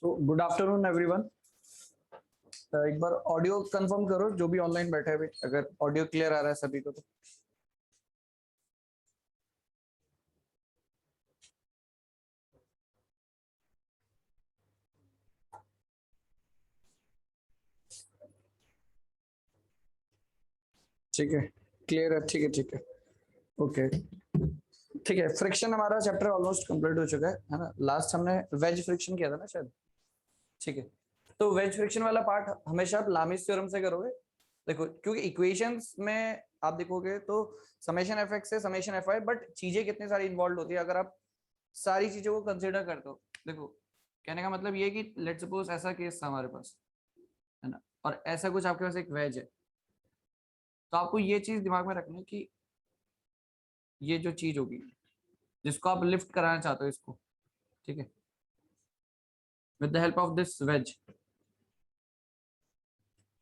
So good afternoon everyone. एक बार audio confirm करो जो भी ऑनलाइन बैठे हैं, अगर ऑडियो क्लियर आ रहा है सभी को तो। ठीक है, क्लियर है। ठीक है, ठीक है, ओके। ठीक है, फ्रिक्शन हमारा चैप्टर ऑलमोस्ट कंप्लीट हो चुका है ना। लास्ट हमने वेज फ्रिक्शन किया था ना शायद। ठीक है, तो वेज फ्रिक्शन वाला पार्ट हमेशा आप लामिस थ्योरम से करोगे। देखो, क्योंकि इक्वेशंस में आप देखोगे तो समेशन एफ एक्स से समेशन एफ आई, बट चीजें कितनी सारी इन्वॉल्व होती है अगर आप सारी चीजों को कंसिडर करते हो। देखो, कहने का मतलब ये कि लेट्स सपोज ऐसा केस था हमारे पास, है ना, और ऐसा कुछ आपके पास एक वेज है, तो आपको ये चीज दिमाग में रखना है कि ये जो चीज होगी जिसको आप लिफ्ट कराना चाहते हो इसको, ठीक है, with the help of this ways.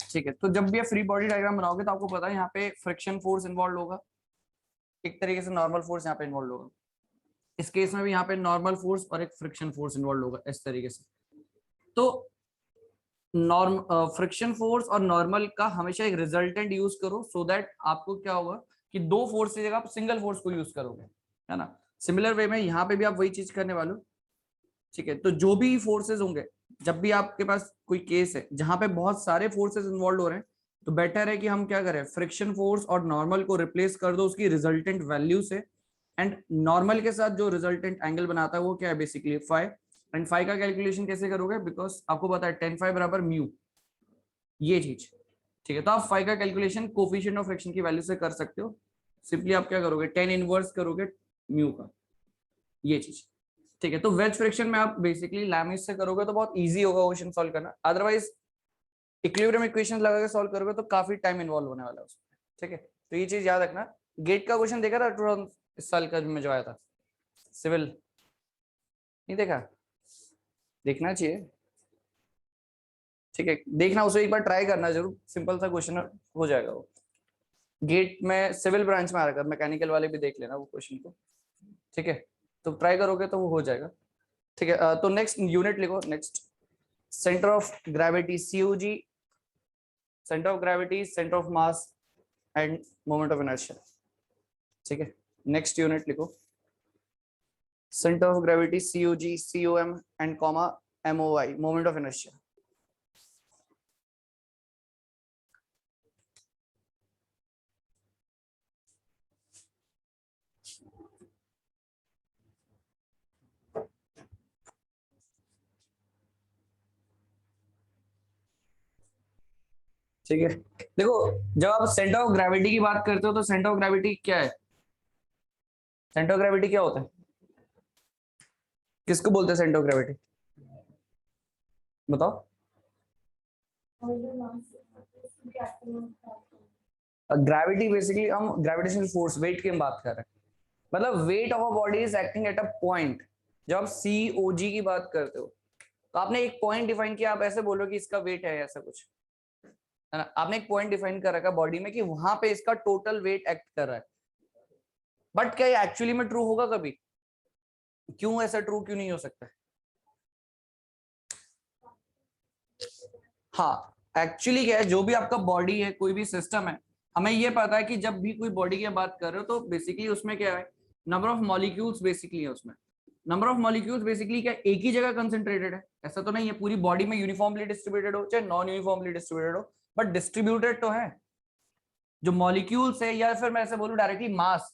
ठीक है, तो जब भी आप फ्री बॉडी डायग्राम बनाओगे तो आपको पता है यहाँ पे फ्रिक्शन फोर्स इन्वॉल्व होगा, एक तरीके से नॉर्मल फोर्स यहाँ पे इन्वॉल्व होगा। इस केस में भी यहाँ पे नॉर्मल फोर्स और एक फ्रिक्शन फोर्स इन्वॉल्व होगा इस तरीके से। तो नॉर्म फ्रिक्शन फोर्स और नॉर्मल का हमेशा एक रिजल्टेंट यूज करो, सो दैट आपको क्या होगा कि दो फोर्स की जगह आप सिंगल फोर्स को यूज करोगे, है ना। सिमिलर वे में यहाँ पे भी आप वही चीज करने वाले हो। ठीक है, तो जो भी फोर्सेज होंगे, जब भी आपके पास कोई केस है जहां पे बहुत सारे फोर्सेज इन्वॉल्व हो रहे हैं, तो बेटर है कि हम क्या करें, फ्रिक्शन फोर्स और नॉर्मल को रिप्लेस कर दो उसकी रिजल्टेंट वैल्यू से। एंड नॉर्मल के साथ जो रिजल्टेंट एंगल बनाता है वो क्या है, बेसिकली फाई। एंड फाई का कैलकुलेशन कैसे करोगे, बिकॉज आपको पता है टेन फाई बराबर म्यू, ये चीज। ठीक है, तो आप फाई का कैलकुलेशन कोफिशिएंट ऑफ फ्रिक्शन की वैल्यू से कर सकते हो। सिंपली आप क्या करोगे, टेन इनवर्स करोगे म्यू का, ये चीज। ठीक है, तो वेज फ्रिक्शन में आप बेसिकली लैमिस से करोगे तो बहुत इजी होगा क्वेश्चन सॉल्व करना। अदरवाइज इक्विलिब्रियम इक्वेशन लगा के सॉल्व करोगे तो काफी टाइम इन्वॉल्व होने वाला है उसमें। ठीक है, तो ये चीज याद रखना। गेट का क्वेश्चन देखा था इस साल का में जो आया था, सिविल, नहीं देखा? देखना चाहिए। ठीक है, देखना, उसे एक बार ट्राई करना जरूर, सिंपल सा क्वेश्चन हो जाएगा वो। गेट में सिविल ब्रांच में आ रहा है, मैकेनिकल वाले भी देख लेना वो क्वेश्चन को। ठीक है, तो ट्राई करोगे तो वो हो जाएगा। ठीक है, तो नेक्स्ट यूनिट लिखो। Next, centre of gravity COG, centre of gravity, centre of mass end moment of inertia. ठीक है, नेक्स्ट यूनिट लिखो। Centre of gravity COG, COM and comma MOI, moment of inertia. ठीक है, देखो, जब आप सेंटर ऑफ ग्रेविटी की बात करते हो तो सेंटर ऑफ ग्रेविटी क्या है, सेंटर ऑफ ग्रेविटी क्या होता है, किसको बोलते हैं सेंटर ऑफ ग्रेविटी, बताओ। ग्रेविटी बेसिकली हम ग्रेविटेशनल फोर्स, वेट की हम बात कर रहे हैं। मतलब weight of a body is acting at a point. जब आप COG की बात करते हो तो आपने एक पॉइंट डिफाइन किया, आप ऐसे बोलो कि इसका वेट है, ऐसा कुछ, है ना। आपने एक पॉइंट डिफाइन कर रखा बॉडी में कि वहां पे इसका टोटल वेट एक्ट कर रहा है। बट क्या ये एक्चुअली में ट्रू होगा कभी? क्यों ऐसा ट्रू क्यों नहीं हो सकता? हाँ, एक्चुअली क्या है, जो भी आपका बॉडी है, कोई भी सिस्टम है, हमें ये पता है कि जब भी कोई बॉडी की बात कर रहे हो तो बेसिकली उसमें क्या है, नंबर ऑफ मॉलिक्यूल्स बेसिकली है उसमें। नंबर ऑफ मॉलिक्यूल्स बेसिकली क्या एक ही जगह कंसेंट्रेटेड है, ऐसा तो नहीं है पूरी बॉडी में यूनिफॉर्मली डिस्ट्रीब्यूटेड हो चाहे नॉन यूनिफॉर्मली डिस्ट्रीब्यूटेड हो, बट डिस्ट्रीब्यूटेड तो है। जो मॉलिक्यूल्स है, या फिर मैं ऐसे बोलूं डायरेक्टली मास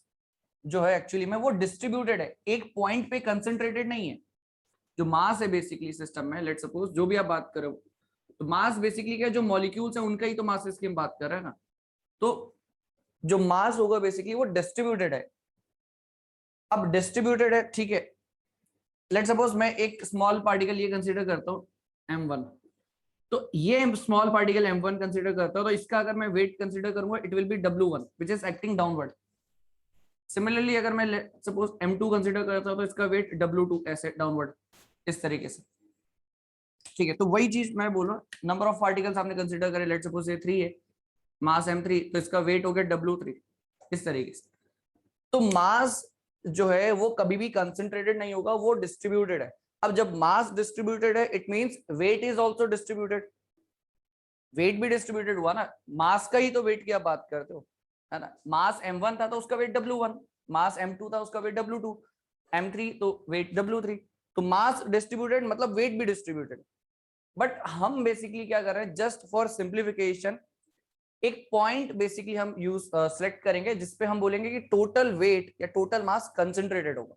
जो है एक्चुअली में वो डिस्ट्रीब्यूटेड है, एक पॉइंट पे कंसेंट्रेटेड नहीं है। जो मास है बेसिकली सिस्टम में, लेट सपोज जो भी आप बात करो, तो मास बेसिकली क्या है, जो मॉलिक्यूल्स है उनका ही तो मास की हम बात कर रहे हैं ना। तो जो मास होगा बेसिकली वो डिस्ट्रीब्यूटेड है। अब डिस्ट्रीब्यूटेड है, ठीक है, लेट सपोज मैं एक स्मॉल पार्टिकल ये कंसीडर करता हूँ M1, तो ये स्मॉल पार्टिकल M1 कंसीडर करता हूँ, तो इसका अगर मैं वेट कंसीडर करूंगा it will B W1 which is acting downward. Similarly अगर मैं सपोज M2 कंसीडर करता हूँ तो इसका वेट W2 ऐसे डाउनवर्ड, इस तरीके से। ठीक है, तो वही चीज मैं बोल रहा हूँ, नंबर ऑफ पार्टिकल्स आपने कंसीडर करे, लेट सपोज ये 3 है, मास M3, तो इसका वेट हो गया W3, इस तरीके से। तो मास जो है वो कभी भी कंसंट्रेटेड नहीं होगा, वो डिस्ट्रीब्यूटेड है। अब जब मास डिस्ट्रीब्यूटेड है it means weight is also distributed, weight भी डिस्ट्रीब्यूटेड हुआ ना, मास का ही तो वेट की आप बात करते हो, है ना। मास m1 था तो उसका वेट w1, मास m2 था उसका वेट w2, m3 तो वेट w3, तो मास डिस्ट्रीब्यूटेड मतलब वेट भी डिस्ट्रीब्यूटेड। बट हम बेसिकली क्या कर रहे हैं, जस्ट फॉर सिंप्लीफिकेशन एक पॉइंट बेसिकली हम यूज सेलेक्ट करेंगे जिसपे हम बोलेंगे कि टोटल वेट या टोटल मास कंसेंट्रेटेड होगा।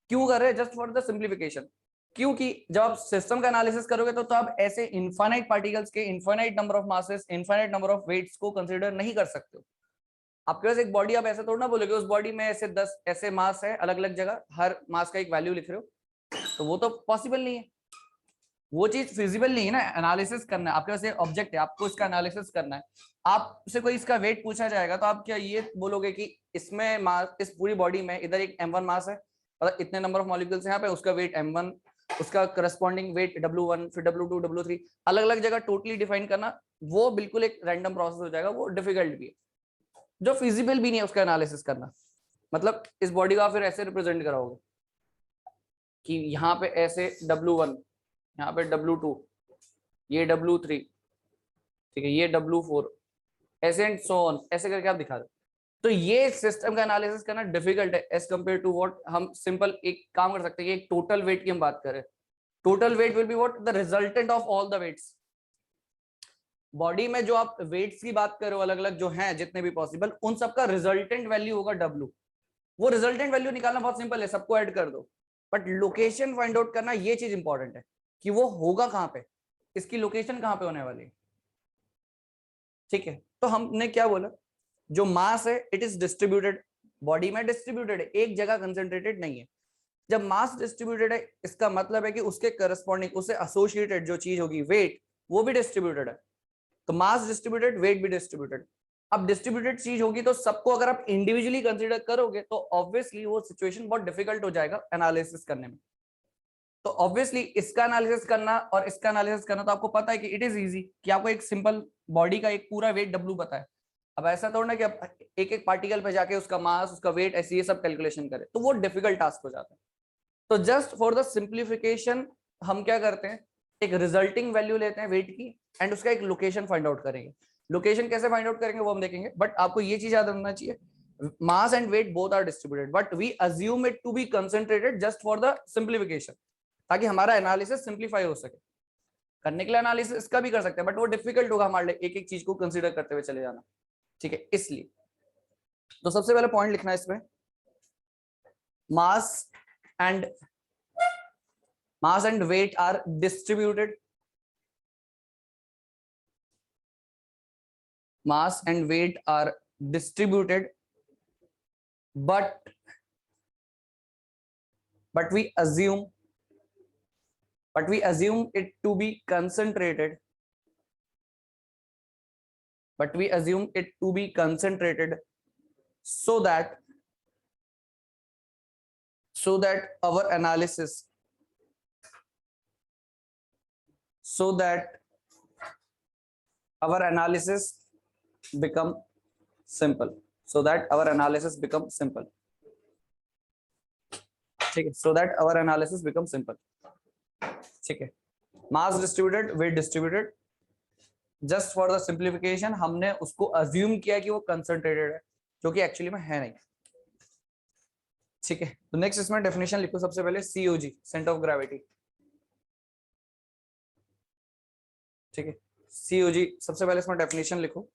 क्यों कर रहे हैं, जस्ट फॉर द सिंप्लीफिकेशन, क्योंकि जब आप सिस्टम का एनालिसिस करोगे तो आप ऐसे इनफाइनाइट पार्टिकल्स के infinite number of masses, infinite number of weights को कंसीडर नहीं कर सकते हो। आपके पास एक बॉडी, आप ऐसे थोड़ा ना बोलोगे उस बॉडी में ऐसे 10 ऐसे मास है अलग अलग जगह, हर मास का एक वैल्यू लिख रहे हो, तो वो तो पॉसिबल नहीं है, वो चीज फिजिबल नहीं है ना। एनालिसिस करना है, आपके पास एक ऑब्जेक्ट है, आपको इसका एनालिसिस करना है, आपसे कोई इसका वेट पूछा जाएगा तो आप क्या ये बोलोगे कि इसमें मास, इस पूरी बॉडी में इधर एक m1 मास है और इतने नंबर ऑफ मॉलिक्यूल्स यहाँ पे, उसका वेट m1, उसका करस्पॉन्डिंग वेट w1, फिर w2, w3, अलग अलग जगह टोटली डिफाइन करना, वो बिल्कुल एक रैंडम प्रोसेस हो जाएगा, वो डिफिकल्ट भी है, जो फिजिबल भी नहीं है उसका एनालिसिस करना। मतलब इस बॉडी को आप फिर ऐसे रिप्रेजेंट कराओगे कि यहाँ पे ऐसे w1, यहाँ पे w2, ये w3, ठीक है, ये w4, ऐसे एंड सो ऑन, ऐसे करके आप दिखा दो। तो ये सिस्टम का एनालिसिस करना डिफिकल्ट है एज कंपेयर टू व्हाट हम सिंपल एक काम कर सकते हैं कि एक टोटल वेट की हम बात करें, total weight will be what, the resultant of all the weights. Body में जो आप वेट्स की बात कर रहे हो अलग अलग जो हैं जितने भी पॉसिबल, उन सबका रिजल्टेंट वैल्यू होगा w। वो रिजल्टेंट वैल्यू निकालना बहुत सिंपल है, सबको ऐड कर दो, बट लोकेशन फाइंड आउट करना ये चीज इंपॉर्टेंट है कि वो होगा कहाँ पे, इसकी लोकेशन कहाँ पे होने वाली है, ठीक है। तो हमने क्या बोला, जो मास है इट इज डिस्ट्रीब्यूटेड, बॉडी में डिस्ट्रीब्यूटेड है, एक जगह कंसेंट्रेटेड नहीं है। जब मास डिस्ट्रीब्यूटेड है इसका मतलब है कि उसके करस्पॉन्डिंग, उससे एसोसिएटेड जो चीज होगी वेट, वो भी डिस्ट्रीब्यूटेड है। तो मास डिस्ट्रीब्यूटेड, वेट भी डिस्ट्रीब्यूटेड। अब डिस्ट्रीब्यूटेड चीज होगी तो सबको अगर आप इंडिविजुअली कंसीडर करोगे तो ऑब्वियसली वो सिचुएशन बहुत डिफिकल्ट हो जाएगा एनालिसिस करने में। तो ऑब्वियसली इसका एनालिसिस करना और इसका एनालिसिस करना, तो आपको पता है कि इट इज इजी कि आपको एक सिंपल बॉडी का एक पूरा वेट W पता है। अब ऐसा थोड़ा ना कि आप एक एक पार्टिकल पे जाके उसका मास, उसका वेट, ऐसे ये सब कैलकुलेशन करें, तो वो डिफिकल्ट टास्क हो जाता है। तो जस्ट फॉर द सिंप्लीफिकेशन हम क्या करते हैं, एक रिजल्टिंग वैल्यू लेते हैं वेट की एंड उसका एक लोकेशन फाइंड आउट करेंगे। लोकेशन कैसे फाइंड आउट करेंगे वो हम देखेंगे, बट आपको ये चीज याद रखना चाहिए, mass and weight both are distributed but we assume it to be concentrated just for the simplification, ताकि हमारा एनालिसिस सिंप्लीफाई हो सके। करने के लिए एनालिसिस इसका भी कर सकते हैं बट वो डिफिकल्ट होगा हमारे लिए एक एक चीज को कंसीडर करते हुए चले जाना, ठीक है। इसलिए तो सबसे पहले पॉइंट लिखना है इसमें, mass and weight are distributed, mass and weight are distributed but we assume it to be concentrated, so that our analysis become simple, ठीक है, ठीक है। Mass distributed, weight distributed, just for the simplification हमने उसको assume किया कि वो concentrated है, जो कि एक्चुअली में है नहीं, ठीक है। तो नेक्स्ट इसमें डेफिनेशन लिखो सबसे पहले, COG सेंटर ऑफ ग्रेविटी, ठीक है। COG सबसे पहले इसमें डेफिनेशन लिखो,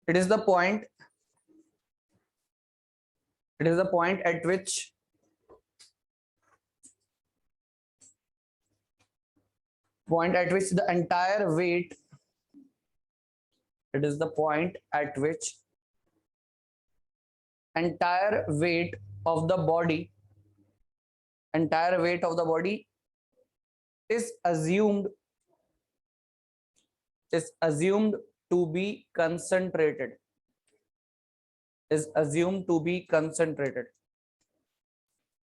it is the point at which the entire weight, it is the point at which entire weight of the body is assumed to be concentrated,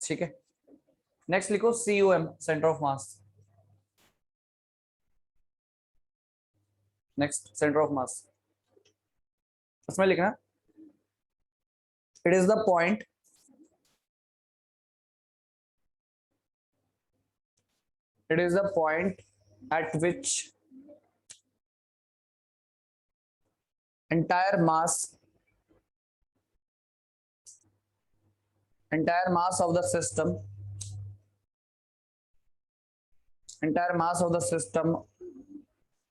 ठीक है। Next लिखो COM centre of mass, next centre of mass, उसमें लिखना it is the point It is the point at which entire mass of the system,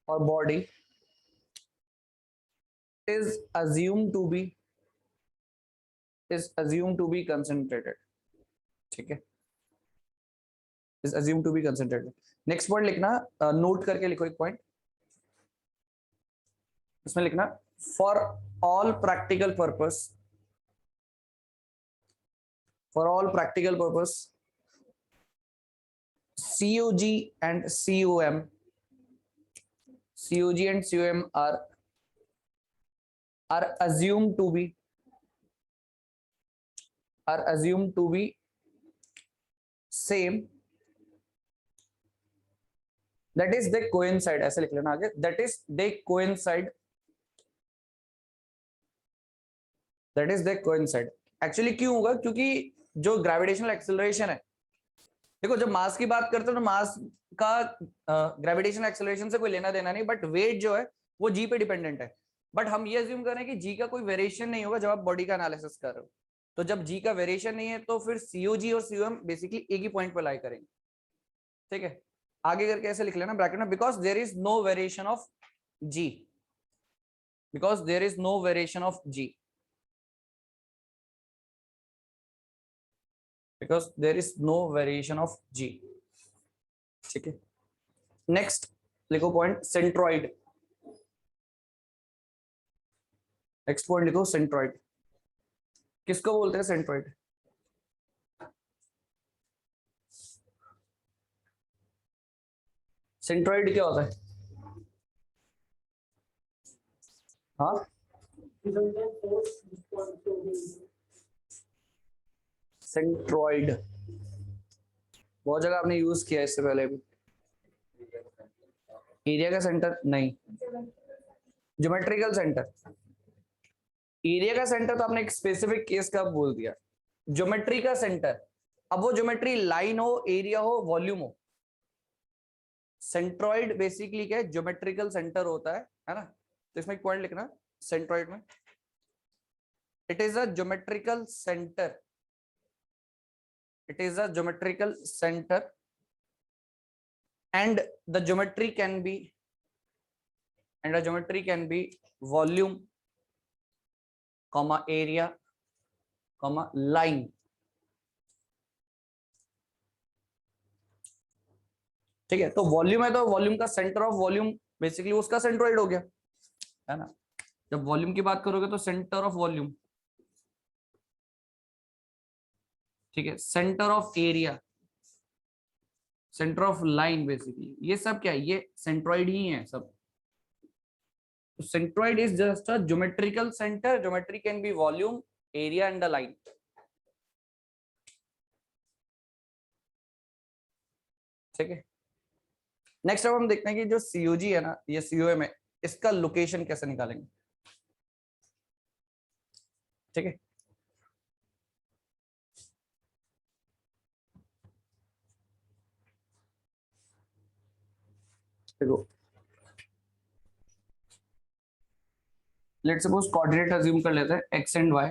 or body is assumed to be concentrated. ठीक है, is assumed to be concentrated. Next point लिखना, note करके लिखो एक point, इसमें लिखना for all practical purpose COG and COM are assumed to be same, that is they coincide. ऐसे लिख लेना आगे, that is they coincide. Actually क्यों होगा? क्योंकि जो ग्रेविटेशनल एक्सेलरेशन है, देखो जब मास की बात करते हैं तो मास का ग्रेविटेशनल एक्सेलरेशन से कोई लेना देना नहीं, बट वेट जो है वो जी पे डिपेंडेंट है। बट हम ये अज्यूम करें कि जी का कोई वेरिएशन नहीं होगा जब आप बॉडी का एनालिसिस कर रहे हो। तो जब जी का वेरिएशन नहीं है तो फिर सीओजी और सीओएम बेसिकली एक ही पॉइंट पर लाई करेंगे। ठीक है, आगे करके ऐसे लिख लेना ब्रैकेट में, because there is no variation of g, because there is no variation of g, because there is no variation of G. ठीक है, नेक्स्ट लिखो पॉइंट सेंट्रॉइड। नेक्स्ट पॉइंट लिखो सेंट्रॉइड। किसको बोलते हैं सेंट्रॉइड? सेंट्रॉइड क्या होता है? हाँ, सेंट्रॉइड बहुत जगह आपने यूज किया इससे पहले भी। एरिया का सेंटर नहीं, ज्योमेट्रिकल सेंटर। एरिया का सेंटर तो आपने एक स्पेसिफिक केस का बोल दिया। ज्योमेट्री का सेंटर, अब वो ज्योमेट्री लाइन हो, एरिया हो, वॉल्यूम हो, सेंट्रॉइड बेसिकली क्या है? ज्योमेट्रिकल सेंटर होता है ना? तो इसमें एक पॉइंट लिखना सेंट्रॉइड में, it is a geometrical centre, it is a geometrical center and the geometry can be volume comma area comma line। ठीक है, तो वॉल्यूम है तो वॉल्यूम का सेंटर ऑफ वॉल्यूम बेसिकली उसका सेंट्रॉइड हो गया, है ना? जब वॉल्यूम की बात करोगे तो सेंटर ऑफ वॉल्यूम, ठीक है, centre of area, centre of line, basically ये सब क्या है? ये सेंट्रॉइड ही है सब। तो centroid is just a geometrical centre, geometry can be volume, area and the line. ठीक है, नेक्स्ट अब हम देखते हैं कि जो सीओजी है ना, ये सीओएम है, इसका लोकेशन कैसे निकालेंगे। ठीक है, देखो लेट्स सपोज कोऑर्डिनेट अज्यूम कर लेते हैं एक्स एंड वाई।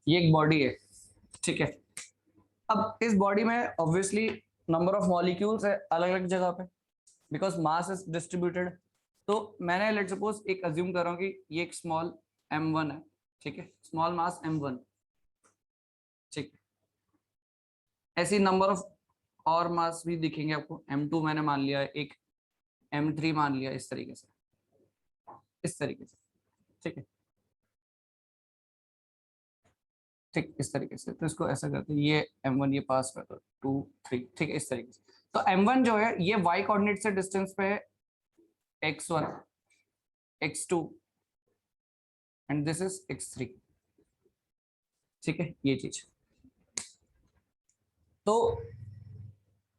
ये एक बॉडी है, ठीक है। अब इस बॉडी में ऑब्वियसली नंबर ऑफ मॉलिक्यूल्स है अलग अलग जगह पे, बिकॉज मास इज डिस्ट्रीब्यूटेड। तो मैंने लेट्स सपोज एक अज्यूम कर रहा हूँ कि ये एक स्मॉल m1 है, ठीक है, स्मॉल मास m1, ठीक है। ऐसी नंबर ऑफ और मास भी दिखेंगे आपको, m2 मैंने मान लिया है, एक m3 मान लिया, इस तरीके से, ठीक है, ठीक, इस तरीके से। तो इसको ऐसा करते हैं, ये m1 ये पास कर दो, 2 3, ठीक है, इस तरीके से। तो m1 जो है ये y कोऑर्डिनेट से डिस्टेंस पे है x1 x2 and this is x3, ठीक है, ये चीज। तो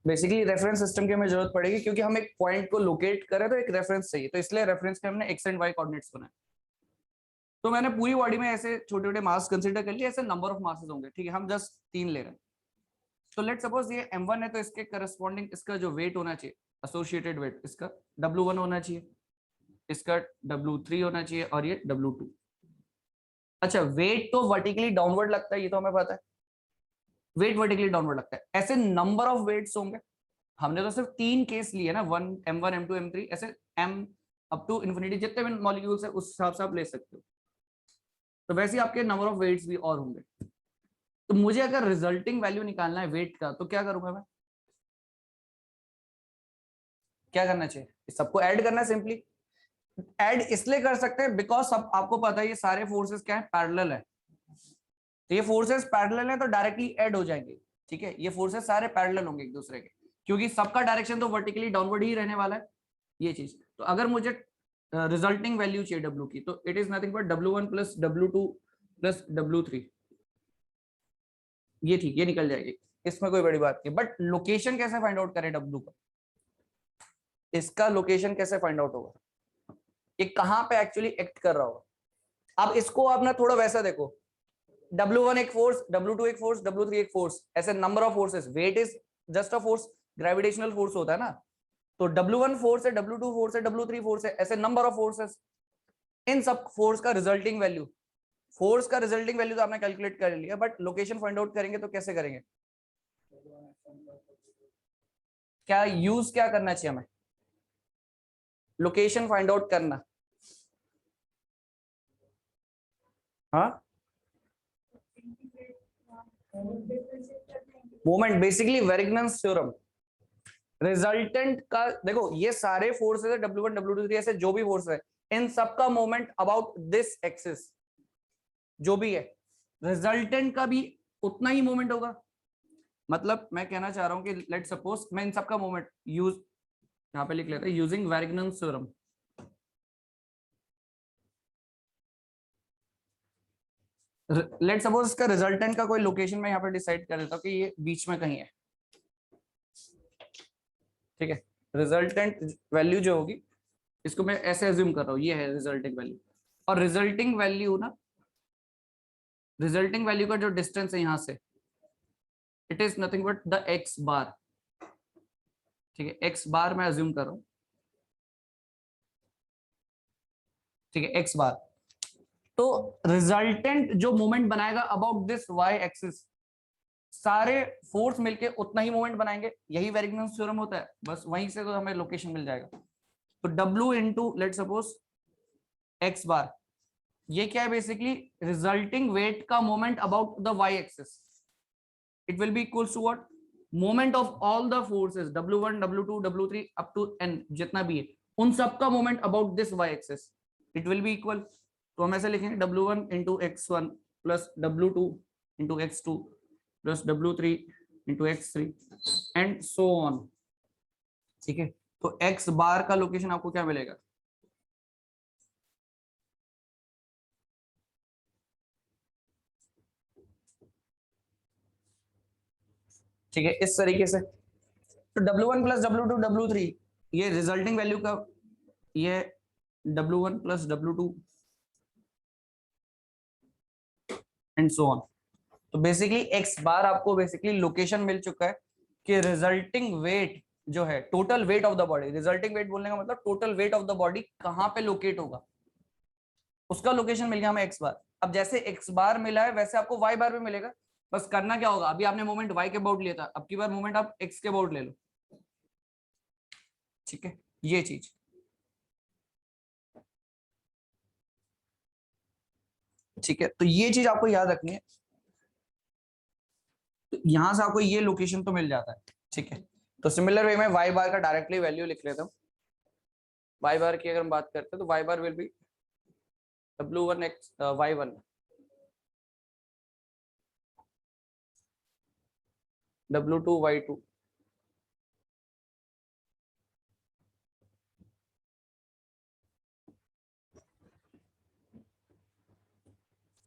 बेसिकली रेफरेंस सिस्टम की हमें जरूरत पड़ेगी, क्योंकि हम एक पॉइंट को लोकेट करें तो एक रेफरेंस चाहिए, तो इसलिए रेफरेंस के हमने x एंड y कोऑर्डिनेट्स बनाए। तो मैंने पूरी बॉडी में ऐसे छोटे छोटे मास कंसीडर कर लिए, ऐसे नंबर ऑफ मासेस होंगे, ठीक है, हम जस्ट 3 ले रहे हैं। तो लेट सपोज ये m1 है, तो इसके करस्पॉन्डिंग इसका जो वेट होना चाहिए, एसोसिएटेड वेट, इसका w1 होना चाहिए, इसका w3 होना चाहिए, और ये w2। अच्छा, वेट तो वर्टिकली डाउनवर्ड लगता है, ये तो हमें पता है, वेट वर्टिकली डाउनवर्ड लगता है। ऐसे नंबर ऑफ वेट्स होंगे, हमने तो सिर्फ 3 केस लिए ना, m1 m2 m3, ऐसे m अप टू इन्फिनिटी जितने भी मॉलिक्यूल्स है उस हिसाब से आप ले सकते हो। तो वैसे ही आपके नंबर ऑफ वेट्स भी और होंगे। तो मुझे अगर रिजल्टिंग वैल्यू निकालना है वेट का, तो क्या करूंगा मैं, क्या करना चाहिए, सबको ऐड करना है सिंपली। ऐड इसलिए कर सकते हैं बिकॉज सब आपको पता है ये सारे फोर्सेस क्या है, पैरेलल है। तो ये फोर्सेस पैरेलल है तो डायरेक्टली ऐड हो जाएंगे। ठीक है, ये फोर्सेस सारे पैरेलल होंगे एक दूसरे के, क्योंकि सबका डायरेक्शन तो वर्टिकली डाउनवर्ड ही रहने वाला है, ये चीज। तो अगर मुझे रिजल्टिंग वैल्यू चाहिए W की, तो it is nothing but W1 plus W2 plus W3। ये ठीक, ये निकल जाएगी, इसमें कोई बड़ी बात नहीं। बट लोकेशन कैसे फाइंड आउट करें W का, इसका लोकेशन कैसे फाइंड आउट होगा, ये कहां पे एक्चुअली एक्ट कर रहा होगा। अब इसको आप ना थोड़ा वैसा देखो, W1 एक फोर्स, W2 एक फोर्स, W3 एक फोर्स, ऐसे number of forces. Weight is just a force, gravitational force होता है ना। तो W1 फोर्स है, W2 फोर्स है, W3 फोर्स है, ऐसे नंबर ऑफ फोर्सेस। इन सब फोर्स का रिजल्टिंग वैल्यू, फोर्स का रिजल्टिंग वैल्यू तो आपने कैलकुलेट कर लिया, बट लोकेशन फाइंड आउट करेंगे तो कैसे करेंगे, क्या यूज क्या करना चाहिए हमें, लोकेशन फाइंड आउट करना। हाँ, मोमेंट, बेसिकली वेरिग्नन्स थ्योरम। रिजल्टेंट का देखो, ये सारे फोर्सेस है, W1 W2 3, ऐसे जो भी फोर्स है, इन सबका मोमेंट अबाउट दिस एक्सिस जो भी है, रिजल्टेंट का भी उतना ही मोमेंट होगा। मतलब मैं कहना चाह रहा हूं कि लेट सपोज मैं इन सबका मोमेंट यूज यहां पे लिख लेते हैं, यूजिंग वेरिग्नन्स थ्योरम। लेट सपोज इसका रिजल्टेंट का कोई लोकेशन मैं यहाँ पे डिसाइड कर देता हूँ कि ये बीच में कहीं है। ठीक है, रिजल्टेंट वैल्यू जो होगी, इसको मैं ऐसे अज्यूम कर रहा हूँ, ये है रिजल्टिंग वैल्यू। और रिजल्टिंग वैल्यू ना, रिजल्टिंग वैल्यू का जो डिस्टेंस है यहां से, it is nothing but the x bar. ठीक है, एक्स बार मैं अज्यूम कर रहा हूँ। ठीक है, एक्स बार। तो रिजल्टेंट जो मोमेंट बनाएगा अबाउट दिस वाई एक्सिस, सारे फोर्स मिलके उतना ही मोमेंट बनाएंगे, यही वेरिग्नन्स थ्योरम होता है। बस वहीं से तो हमें लोकेशन मिल जाएगा। तो W into let suppose x bar, ये क्या है, बेसिकली रिजल्टिंग वेट का moment about the y axis. It will be equals to what, moment of all the forces, W1 W2 W3 up to n, जितना भी है, उन सबका moment about this y axis, it will be equal. तो हम ऐसे लिखेंगे W1 into x1 plus W2 into x2 plus W3 into x3 and so on. ठीक है, तो x बार का लोकेशन आपको क्या मिलेगा, ठीक है, इस तरीके से। तो W1 प्लस W2 W3, ये रिजल्टिंग वैल्यू का, ये W1 plus W2 and so on. तो बेसिकली x बार आपको बेसिकली लोकेशन मिल चुका है कि रिजल्टिंग वेट जो है, total weight of the body, resulting weight बोलने का मतलब total weight of the body कहां पे लोकेट होगा, उसका लोकेशन मिल गया हमें x बार। अब जैसे x बार मिला है वैसे आपको y बार भी मिलेगा। बस करना क्या होगा, अभी आपने मोमेंट y के अबाउट लिया था, अब की बार मोमेंट आप x के अबाउट ले लो। ठीक है, ये चीज। ठीक है, तो ये चीज आपको याद रखनी है। तो यहां से आपको ये लोकेशन तो मिल जाता है। ठीक है, तो सिमिलर वे में y बार का डायरेक्टली वैल्यू लिख लेता हूँ। y बार की अगर हम बात करते हैं तो y bar will be W1 x y1 W2 y2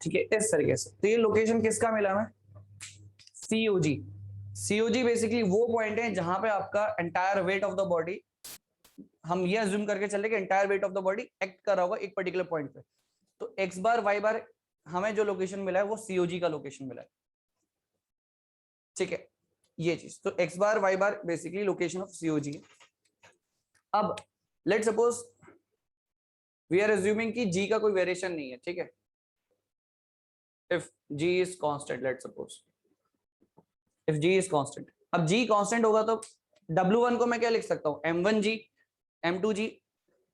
ठीक है, इस तरीके से। तो ये लोकेशन किसका मिला हमें, COG। COG बेसिकली वो पॉइंट है जहां पे आपका entire wait of the body, हम ये अज्यूम करके चले कि entire wait of the body act कर रहा होगा एक पर्टिकुलर पॉइंट पे। तो x बार y बार हमें जो लोकेशन मिला है वो COG का लोकेशन मिला है। ठीक है, ये चीज, तो x bar y bar basically location of COG है। अब let suppose we are assuming कि g का कोई वेरिएशन नहीं है, ठीक है, if g is constant, let suppose if g is constant. अब g कांस्टेंट होगा तो W1 को मैं क्या लिख सकता हूँ, M1g M2g,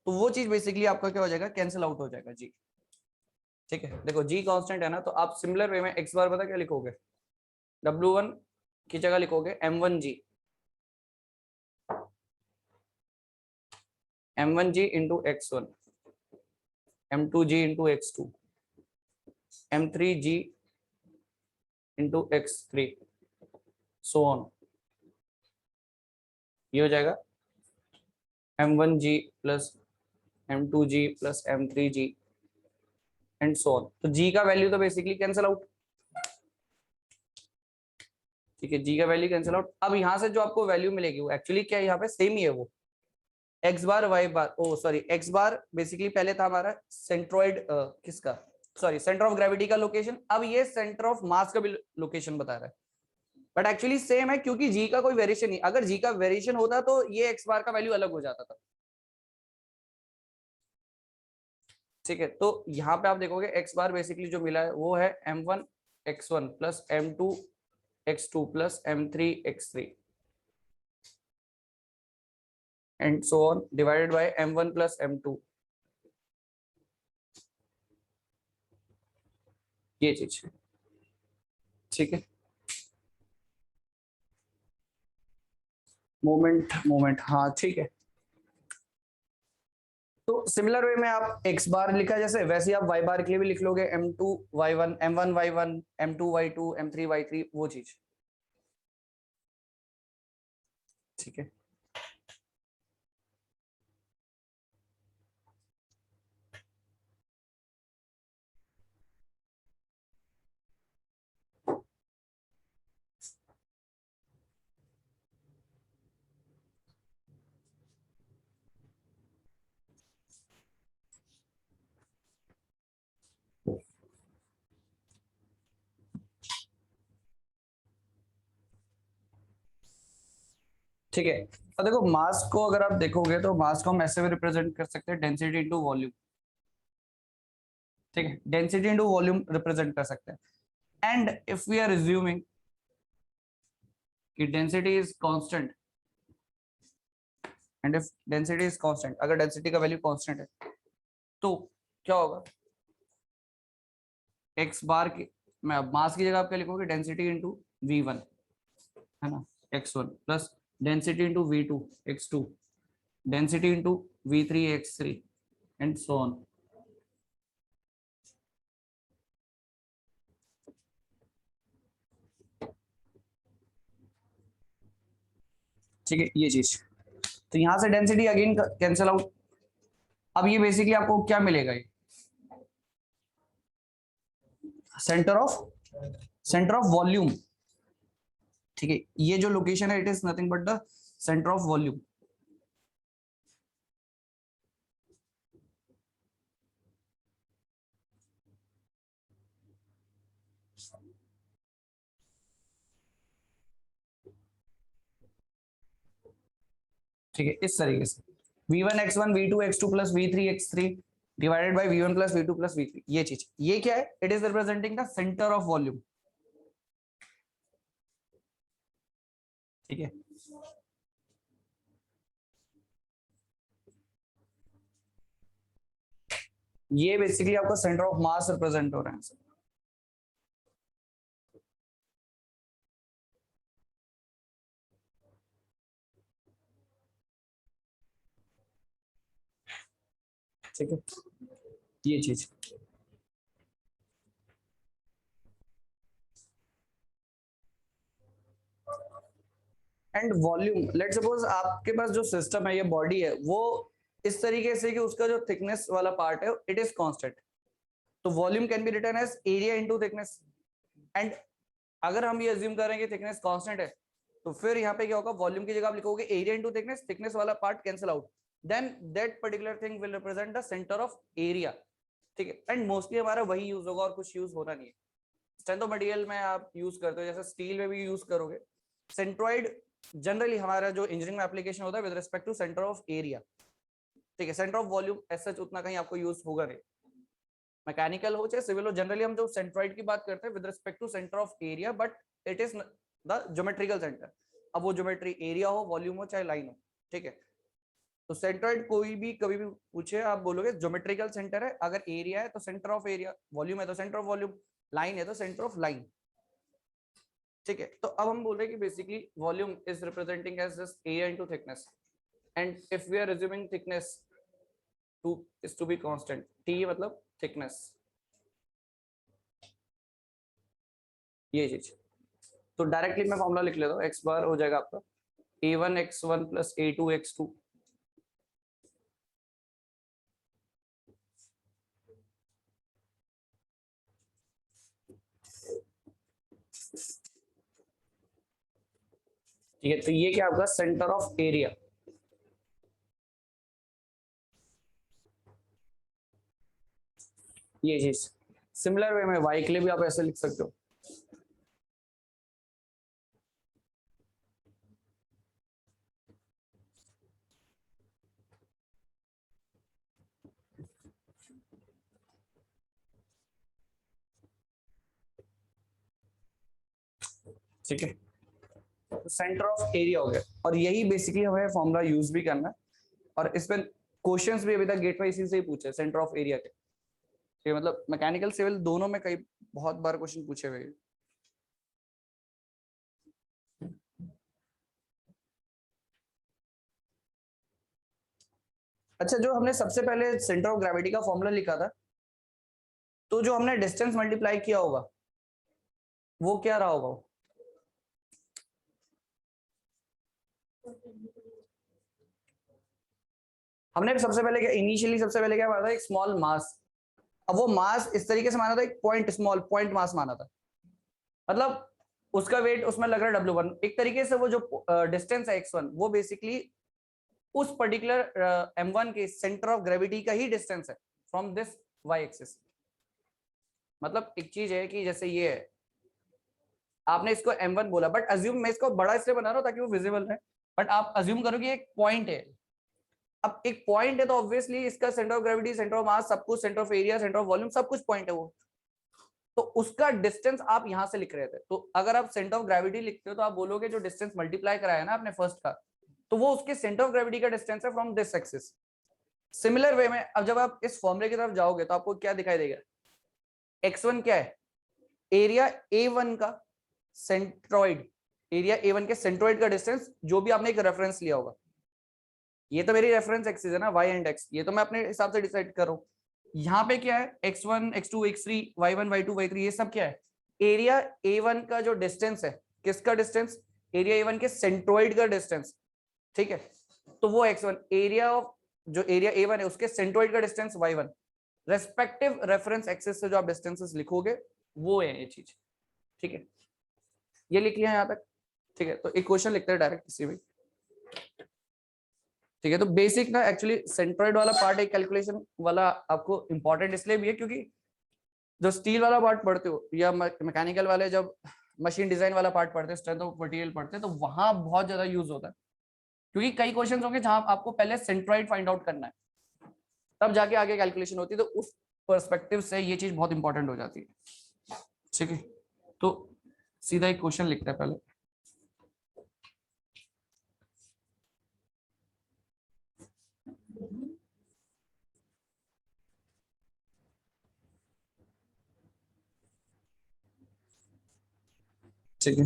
तो वो चीज बेसिकली आपका क्या हो जाएगा, कैंसिल आउट हो जाएगा g, ठीक है। देखो g कांस्टेंट है ना, तो आप सिमिलर वे में x बार पता क्या लिखोगे, W1 की जगह लिखोगे M1g into x1, M2g into x2, M3g into x3, so on. ये हो जाएगा M1g plus M2g plus M3g and so on. तो g का वैल्यू तो बेसिकली कैंसिल आउट, ठीक है, g का वैल्यू कैंसिल आउट। अब यहाँ से जो आपको वैल्यू मिलेगी वो एक्चुअली क्या है, यहाँ पे सेम ही है, वो x बार y बार, ओ सॉरी x बार बेसिकली पहले था हमारा सेंट्रोइड किसका, सॉरी सेंटर ऑफ ग्रेविटी का लोकेशन, अब ये सेंटर ऑफ मास का भी लोकेशन बता रहा है, बट एक्चुअली सेम है क्योंकि g का कोई वेरिएशन नहीं, अगर g का वेरिएशन होता तो ये x बार का वैल्यू अलग हो जाता था, ठीक है। तो यहाँ पे आप देखोगे x बार बेसिकली जो मिला है वो है m1 x1 plus m2 x2 plus m3 x3 and so on divided by m1 plus m2, ये चीज, ठीक है। मोमेंट हाँ ठीक है। तो सिमिलर वे में आप x बार लिखा जैसे, वैसे आप y बार के लिए भी लिख लोगे m2 y1 m1 y1 m2 y2 m3 y3, वो चीज, ठीक है। ठीक है, तो देखो मास को अगर आप देखोगे तो मास को हम ऐसे भी रिप्रेजेंट कर सकते हैं, डेंसिटी इनटू वॉल्यूम, ठीक है, डेंसिटी इनटू वॉल्यूम रिप्रेजेंट कर सकते हैं। And if we are assuming कि density is constant, and if density is constant, अगर डेंसिटी का वैल्यू कांस्टेंट है तो क्या होगा, एक्स बार की, मैं मास की जगह आप क्या लिखोगे, डेंसिटी इंटू V1 है ना, x1 plus density into V2 x2, density into V3 x3 and so on. ठीक है, ये चीज, तो यहां से डेंसिटी अगेन कैंसिल आउट। अब ये बेसिकली आपको क्या मिलेगा, ये सेंटर ऑफ वॉल्यूम, ठीक है, ये जो लोकेशन है it is nothing but the centre of volume, ठीक है, इस तरीके से V1 x1 V2 x2 plus V3 x3 divided by V1 plus V2 plus V3, ये चीज, ये क्या है, it is representing the centre of volume, ठीक है। ये बेसिकली आपका सेंटर ऑफ मास रिप्रेजेंट हो रहा है सर, ठीक है, ये चीज। एंड वॉल्यूम, लेट सपोज आपके पास जो सिस्टम है, ये बॉडी है, वो इस तरीके से कि उसका जो थिकनेस वाला पार्ट है इट इज कांस्टेंट, तो volume can be written as area into thickness. And अगर हम ये अज्यूम करें कि थिकनेस कांस्टेंट है, तो फिर यहाँ पे क्या होगा, वॉल्यूम की जगह आप लिखोगे एरिया इनटू थिकनेस, थिकनेस वाला part cancel out, then that particular thing will represent the centre of area, ठीक है। एंड मोस्टली हमारा वही यूज होगा और कुछ यूज होना नहीं है। स्ट्रेंथ ऑफ मटेरियल में आप यूज करते हो, जैसे स्टील में भी यूज करोगे, सेंट्रॉइड जनरली हमारा जो इंजीनियरिंग में एप्लीकेशन होता है with respect to centre of area, ठीक है, centre of volume as such उतना कहीं आपको यूज होगा नहीं, मैकेनिकल हो चाहे सिविल हो, जनरली हम जो सेंट्रॉइड की बात करते हैं with respect to centre of area, but it is the geometrical centre. अब वो ज्योमेट्री एरिया हो, वॉल्यूम हो, चाहे लाइन हो, ठीक है। तो सेंट्रॉइड कोई भी कभी भी पूछे आप बोलोगे ज्योमेट्रिकल सेंटर है, अगर एरिया है तो सेंटर ऑफ एरिया, वॉल्यूम है तो सेंटर ऑफ वॉल्यूम, लाइन है तो सेंटर ऑफ लाइन, ठीक है। तो अब हम बोल रहे हैं कि basically volume is representing as just area into thickness, and if we are assuming thickness to is to be constant, T मतलब थिकनेस, ये चीज। तो डायरेक्टली मैं फॉर्मूला लिख लेता हूँ, एक्स बार हो जाएगा आपका a1 x1 plus a2 x2, ठीक है। तो ये क्या आपका सेंटर ऑफ एरिया, ये चीज। सिमिलर वे में y के लिए भी आप ऐसे लिख सकते हो, ठीक है। तो सेंटर ऑफ एरिया हो गया, और यही बेसिकली हमें फॉर्मूला यूज भी करना है, और इसमें क्वेश्चंस भी अभी तक गेट वाइज इसी से ही पूछे सेंटर ऑफ एरिया के, ठीक है। मतलब मैकेनिकल सिविल दोनों में कई बहुत बार क्वेश्चन पूछे हुए। अच्छा, जो हमने सबसे पहले सेंटर ऑफ ग्रेविटी का फॉर्मूला लिखा था, तो जो हमने डिस्टेंस मल्टीप्लाई किया होगा वो क्या रहा होगा? हमने सबसे पहले क्या इनिशियली सबसे पहले क्या माना था? एक स्मॉल मास। अब वो मास इस तरीके से माना था, एक पॉइंट, स्मॉल पॉइंट मास माना था, मतलब उसका वेट उसमें लग रहा है W1। एक तरीके से वो जो डिस्टेंस है x1 वो बेसिकली उस पर्टिकुलर m1 के सेंटर ऑफ ग्रेविटी का ही डिस्टेंस है फ्रॉम दिस y एक्सिस। मतलब एक चीज है कि जैसे ये है, आपने इसको m1 बोला, बट अज्यूम मैं इसको बड़ा इसलिए बना रहा हूं ताकि वो विजिबल है, बट आप अज्यूम करो कि एक पॉइंट है। अब एक पॉइंट है तो ऑब्वियसली इसका centre of gravity, centre of mass, सब कुछ, centre of area, centre of volume, सब कुछ पॉइंट है वो। तो उसका डिस्टेंस आप यहां से लिख रहे थे, तो अगर आप सेंटर ऑफ ग्रेविटी लिखते हो तो आप बोलोगे जो डिस्टेंस मल्टीप्लाई कराया ना आपने फर्स्ट का, तो वो उसके सेंटर ऑफ ग्रेविटी का डिस्टेंस है from this axis. Similar way में अब जब आप इस फॉर्मूले की तरफ जाओगे तो आपको क्या दिखाई देगा? x1 क्या है? एरिया a1 का सेंट्रोइड, एरिया a1 के सेंट्रोइड का डिस्टेंस, जो भी आपने एक रेफरेंस लिया होगा। ये तो मेरी रेफरेंस एक्सिस है ना, y एंड x, ये तो मैं अपने हिसाब से डिसाइड कर रहा हूँ। यहाँ पे क्या है? x1 x2 x3 y1 y2 y3, ये सब क्या है? एरिया a1 का जो डिस्टेंस है, किसका डिस्टेंस? एरिया a1 के सेंट्रोइड का डिस्टेंस, ठीक है। तो वो x1 एरिया ऑफ जो एरिया a1 है उसके सेंट्रोइड का distance y1, respective reference axis से जो आप डिस्टेंसेस लिखोगे वो है ये चीज, ठीक है। ये लिख लिया यहाँ तक, ठीक है। तो एक क्वेश्चन लिखते हैं डायरेक्ट किसी भी, ठीक है। तो बेसिक ना एक्चुअली सेंट्रोइड वाला पार्ट एक कैलकुलेशन वाला आपको इंपॉर्टेंट इसलिए भी है क्योंकि जो स्टील वाला पार्ट पढ़ते हो या मैकेनिकल वाले जब मशीन डिजाइन वाला पार्ट पढ़ते हैं, स्ट्रेंथ ऑफ मटेरियल पढ़ते हैं, तो वहां बहुत ज्यादा यूज होता है, क्योंकि कई क्वेश्चंस होंगे जहां आपको पहले सेंट्रोइड फाइंड आउट करना है, तब जाके आगे कैलकुलेशन होती है। तो उस पर्सपेक्टिव से ये चीज बहुत इंपॉर्टेंट हो जाती है, ठीक है। तो सीधा एक क्वेश्चन लिखते हैं पहले, ठीक है।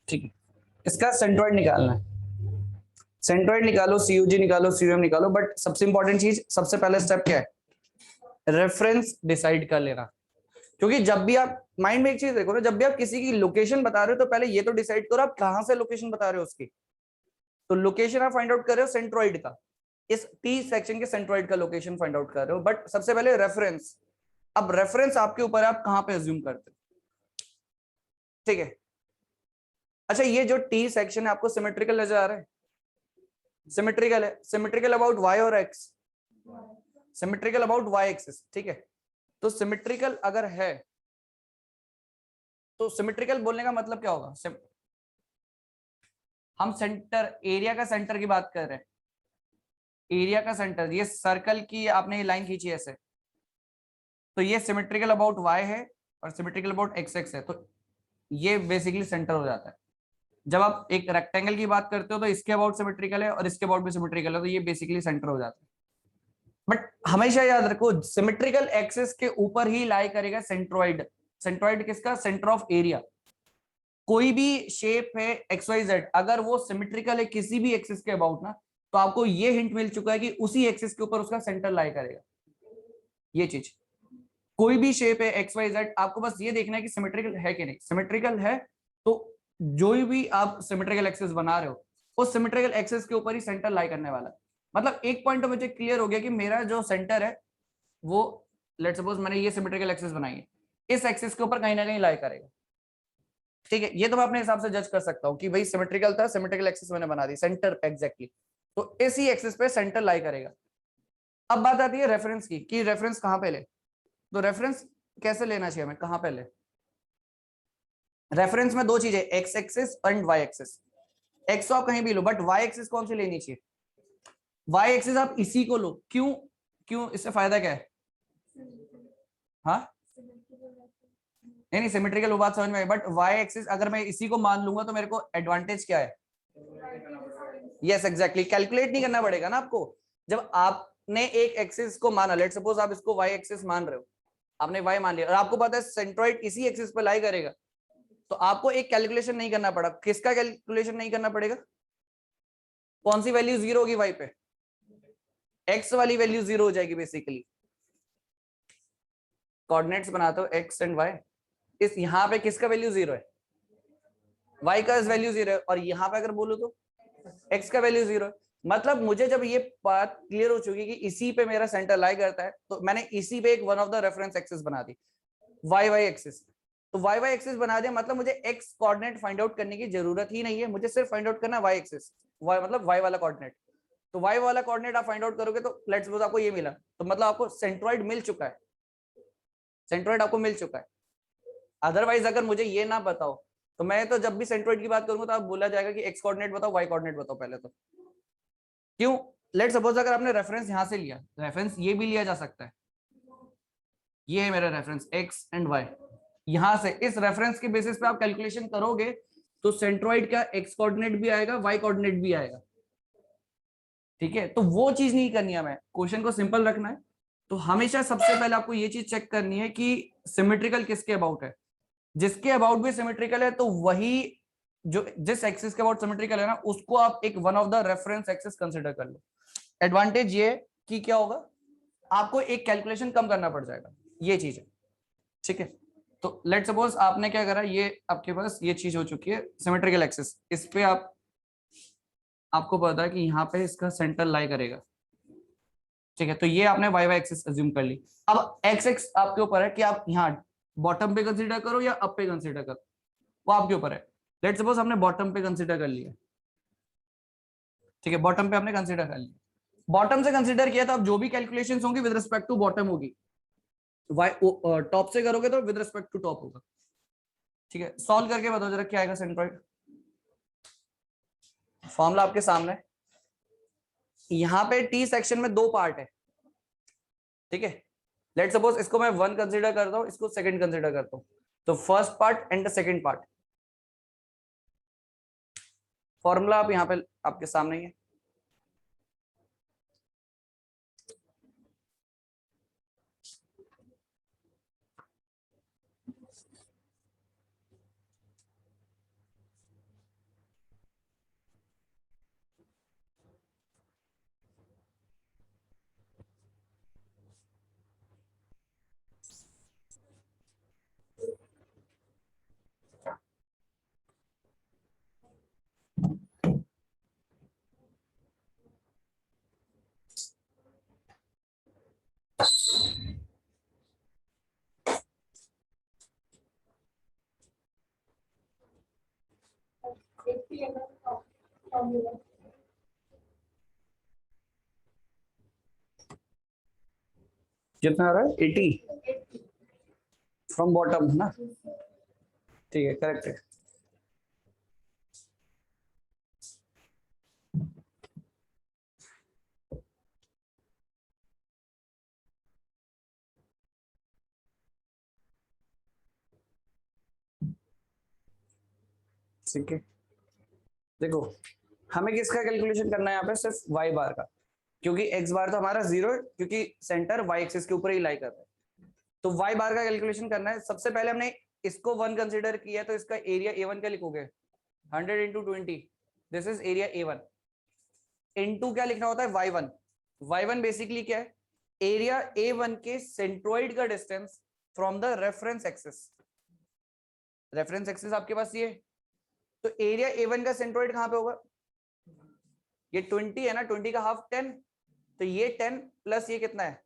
ठीक है, इसका सेंट्रोइड निकालना है। सेंट्रोइड निकालो, सीयूजी निकालो, सीयूएम निकालो, बट सबसे इंपॉर्टेंट चीज, सबसे पहले स्टेप क्या है? रेफरेंस डिसाइड कर लेना। क्योंकि जब भी आप माइंड में एक चीज देखो ना, जब भी आप किसी की लोकेशन बता रहे हो तो पहले ये तो डिसाइड करो आप कहां से लोकेशन बता रहे हो उसकी। तो लोकेशन आप फाइंड आउट कर रहे हो सेंट्रोइड का, इस टी सेक्शन के सेंट्रोइड का लोकेशन फाइंड आउट कर रहे हो, बट सबसे पहले रेफरेंस। अब रेफरेंस आपके ऊपर है, आप कहां पे अज्यूम करते हो, ठीक है। अच्छा, ये जो टी सेक्शन है आपको सिमेट्रिकल नजर आ रहा है? सिमेट्रिकल है। सिमेट्रिकल अबाउट वाई और x? Symmetrical about y axis, ठीक है। तो सिमेट्रिकल अगर है तो सिमेट्रिकल बोलने का मतलब क्या होगा? हम सेंटर, एरिया का सेंटर की बात कर रहे हैं। एरिया का सेंटर, ये सर्कल की आपने ये लाइन खींची ऐसे, तो ये सिमेट्रिकल अबाउट वाई है और सिमेट्रिकल अबाउट एक्स एक्स है, तो ये बेसिकली सेंटर हो जाता है। जब आप एक रेक्टेंगल की बात करते हो तो इसके अबाउट सिमेट्रिकल है और इसके अबाउट भी सिमेट्रिकल है, तो ये बेसिकली सेंटर हो जाता है। बट हमेशा याद रखो, सिमेट्रिकल एक्सिस के ऊपर ही लाई करेगा सेंट्रोइड। सेंट्रोइड किसका? Centre of area. कोई भी शेप है एक्स वाई जेड, अगर वो सिमेट्रिकल है किसी भी एक्सिस के अबाउट ना, तो आपको ये हिंट मिल चुका है कि उसी एक्सिस के ऊपर उसका सेंटर लाई करेगा। ये चीज, कोई भी शेप है एक्स वाई जेड, आपको बस ये देखना है कि सिमेट्रिकल है कि नहीं। सिमेट्रिकल है तो जो भी आप सिमेट्रिकल एक्सिस बना रहे हो, उस सिमेट्रिकल एक्सिस के ऊपर ही सेंटर लाई करने वाला है। मतलब एक पॉइंट तो मुझे क्लियर हो गया कि मेरा जो सेंटर है वो, लेट्स सपोज मैंने ये सिमेट्रिकल एक्सिस बनाई है, इस एक्सिस के ऊपर कहीं ना कहीं लाई करेगा, ठीक है। ये तो मैं अपने हिसाब से जज कर सकता हूँ कि भाई सिमेट्रिकल था, सिमेट्रिकल एक्सिस मैंने बना दी सेंटर एग्जैक्टली, तो इसी एक्सिस पे सेंटर लाई करेगा। अब बात आती है रेफरेंस की, कि रेफरेंस कहां पे ले। तो रेफरेंस कैसे लेना चाहिए हमें, कहां पे ले? रेफरेंस में दो चीजें, x axis and y axis. X तो आप कहीं भी लो, बट वाई एक्सिस कौन सी लेनी चाहिए? वाई एक्सिस आप इसी को लो। क्यों? क्यों, इससे फायदा क्या है? हाँ, नहीं नहीं, सिमेट्रिकल वो बात समझ में आई, बट वाई एक्सिस अगर मैं इसी को मान लूंगा तो मेरे को एडवांटेज क्या है? यस एग्जैक्टली, कैलकुलेट नहीं करना पड़ेगा ना आपको। जब आपने एक एक्सिस को माना, लेट सपोज आप इसको वाई एक्सिस मान रहे हो, आपने वाई मान लिया और आपको पता है सेंट्रोइड इसी एक्सिस पे लाई करेगा, तो आपको एक कैलकुलेशन नहीं करना पड़ा। किसका कैलकुलेशन नहीं करना पड़ेगा? कौन सी वैल्यू जीरो होगी वाई पे? एक्स वाली वैल्यू जीरो हो जाएगी बेसिकली। कोऑर्डिनेट्स बनाते हो एक्स एंड वाई, इस यहाँ पे किसका वैल्यू जीरो है? वाई का वैल्यू जीरो है, और यहाँ पे अगर बोलूं तो एक्स का वैल्यू जीरो है। मतलब मुझे जब ये बात क्लियर हो चुकी कि इसी पे मेरा सेंटर लाई करता है, तो मैंने इसी पे एक one of the reference axis बना दी, वाई वाई एक्सिस। तो वाई वाई एक्सिस बना दिया, मतलब मुझे एक्स कोऑर्डिनेट फाइंड आउट करने की जरूरत ही नहीं है, मुझे सिर्फ फाइंड आउट करना वाई एक्सिस, वाई मतलब वाई वाला कोऑर्डिनेट। तो वाई वाला कोऑर्डिनेट आप फाइंड आउट करोगे तो लेट्स सपोज आपको ये मिला, तो मतलब आपको सेंट्रोइड मिल चुका है, सेंट्रोइड आपको मिल चुका है। अदरवाइज अगर मुझे ये ना बताओ, तो मैं तो जब भी सेंट्रोइड की बात करूंगा तो आप बोला जाएगा कि एक्स कोऑर्डिनेट बताओ, वाई कोऑर्डिनेट बताओ पहले तो। क्यों? लेट सपोज अगर आपने रेफरेंस यहां से लिया, रेफरेंस ये भी लिया जा सकता है, ये है मेरा रेफरेंस एक्स एंड वाई, यहां से इस रेफरेंस के बेसिस पे आप कैलकुलेशन करोगे तो सेंट्रोइड का एक्स कोऑर्डिनेट भी आएगा, वाई कोऑर्डिनेट भी आएगा, ठीक है। तो वो चीज नहीं करनी है, हमें क्वेश्चन को सिंपल रखना है। तो हमेशा सबसे पहले आपको ये चीज चेक करनी है कि सिमेट्रिकल किसके अबाउट है। जिसके अबाउट भी सिमेट्रिकल है तो वही, जो जिस एक्सिस के अबाउट सिमेट्रिकल है ना, उसको आप एक one of the reference axis consider कर लो। एडवांटेज ये कि क्या होगा, आपको एक कैलकुलेशन कम करना पड़ जाएगा, ये चीज है, ठीक है। तो लेट सपोज आपने क्या करा, ये आपके पास ये चीज हो चुकी है सिमेट्रिकल एक्सिस, इस पे आपको पता है कि यहाँ पे इसका सेंटर लाई करेगा, ठीक है। तो ये आपने वाई वाई एक्सिस अज्यूम कर ली। अब एक्स एक्स आपके ऊपर है कि आप यहाँ बॉटम पे कंसीडर करो या अप पे कंसीडर करो, वो आपके ऊपर है। लेट सपोज हमने बॉटम पे कंसीडर कर लिया, ठीक है, बॉटम पे हमने कंसीडर कर लिया। बॉटम से कंसीडर किया तो अब जो भी कैलकुलेशंस होंगी विद रिस्पेक्ट टू बॉटम होगी, वाई टॉप से करोगे तो विद रिस्पेक्ट टू टॉप होगा, ठीक है। सॉल्व करके बताओ जरा क्या आएगा सेंट्रोइड। फॉर्मूला आपके सामने, यहाँ पे टी सेक्शन में दो पार्ट है, ठीक है। लेट सपोज इसको मैं वन कंसीडर करता हूँ, इसको सेकंड कंसीडर करता हूँ, तो first part and the second part. Formula आप यहाँ पे आपके सामने ही है। कितना आ रहा है 80 फ्रॉम बॉटम है ना, ठीक है करेक्ट है। ठीक है देखो हमें किसका कैलकुलेशन करना है यहाँ पे, सिर्फ वाई बार का, क्योंकि एक्स बार तो हमारा जीरो है क्योंकि सेंटर वाई एक्सिस के ऊपर ही लाई कर रहा है। तो वाई बार का कैलकुलेशन करना है। सबसे पहले हमने इसको 1 कंसीडर किया तो इसका एरिया A1 क्या लिखोगे, 100 into 20, this is area A1। Into क्या लिखना होता है y1, y1 बेसिकली क्या है, एरिया A1 के सेंट्रोइड का distance from the reference axis. Reference axis आपके पास ये, तो एरिया A1 का सेंट्रोइड कहां पे होगा, ये 20 है ना, 20 का हाफ 10, तो ये 10 प्लस ये कितना है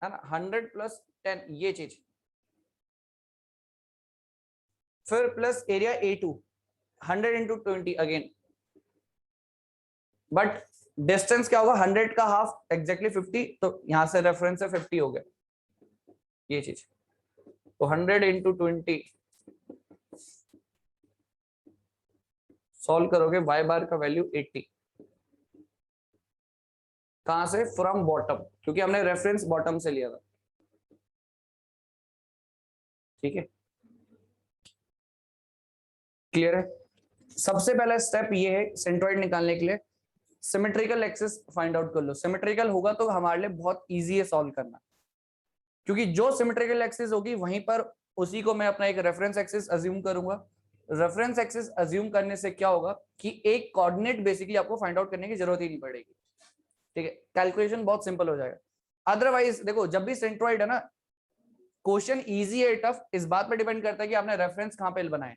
ना 100 प्लस 10 ये चीज, फिर plus area A2 100 into 20 again, but distance क्या होगा 100 का हाफ एग्जैक्टली 50, तो यहां से रेफरेंस है 50 हो गया ये चीज, तो 100 इंटू 20 सॉल्व करोगे y बार का वैल्यू 80, कहां से, फ्रॉम बॉटम, क्योंकि हमने रेफरेंस बॉटम से लिया था। ठीक है क्लियर है। सबसे पहला स्टेप ये है सेंट्रोइड निकालने के लिए सिमेट्रिकल एक्सिस फाइंड आउट कर लो। सिमेट्रिकल होगा तो हमारे लिए बहुत इजी है सॉल्व करना, क्योंकि जो सिमेट्रिकल एक्सिस होगी वहीं पर उसी को मैं अपना एक रेफरेंस एक्सिस अज्यूम करूंगा। रेफरेंस एक्सिस अज्यूम करने से क्या होगा कि एक कोऑर्डिनेट बेसिकली आपको फाइंड आउट करने की जरूरत ही नहीं पड़ेगी। ठीक है कैलकुलेशन बहुत सिंपल हो जाएगा। अदरवाइज देखो जब भी सेंट्रोइड है ना, क्वेश्चन इजी है टफ इस बात पर डिपेंड करता है कि आपने रेफरेंस कहां पे बनाए।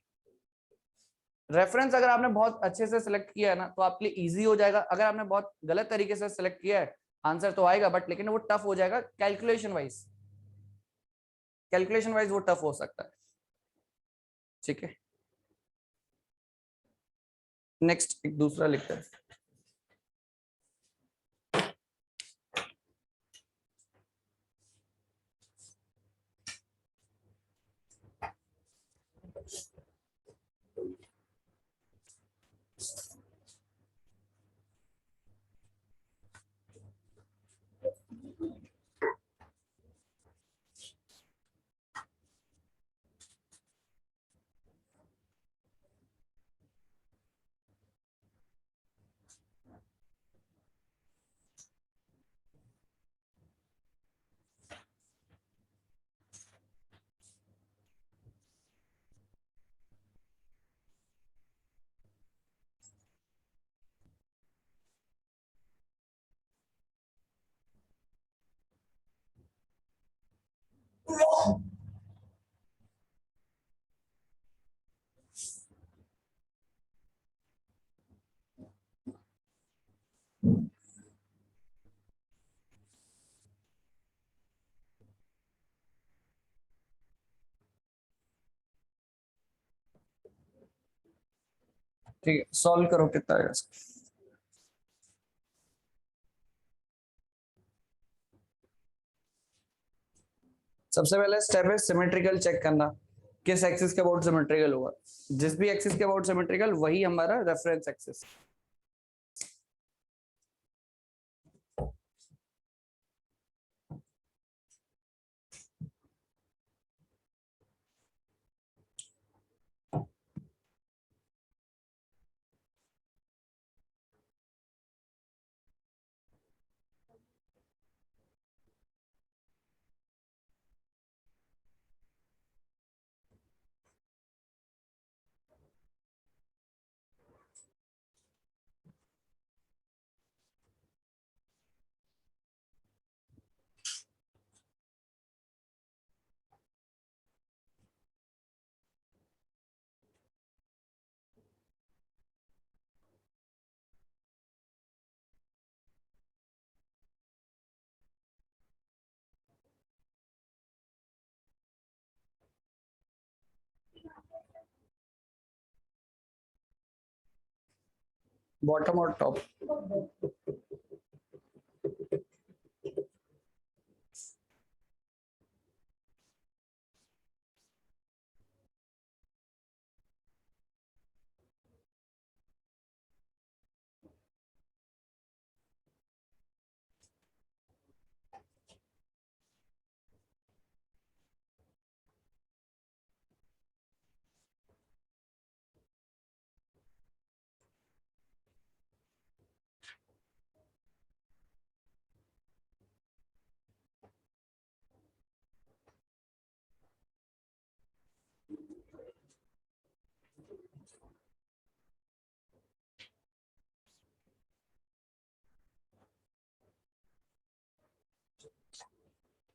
रेफरेंस अगर आपने बहुत अच्छे से सिलेक्ट किया है ना तो आपके लिए इजी हो जाएगा, अगर आपने बहुत गलत तरीके से सिलेक्ट किया है आंसर तो आएगा बट लेकिन वो टफ हो जाएगा कैलकुलेशन वाइज, कैलकुलेशन वाइज वो टफ हो सकता है। ठीक है नेक्स्ट एक दूसरा लिखते हैं। ठीक है सॉल्व करो कितना आएगा इसका। सबसे पहले स्टेप है सिमेट्रिकल चेक करना, किस एक्सिस के अबाउट सिमेट्रिकल होगा। जिस भी एक्सिस के अबाउट सिमेट्रिकल वही हमारा रेफरेंस एक्सिस। बॉटम और टॉप।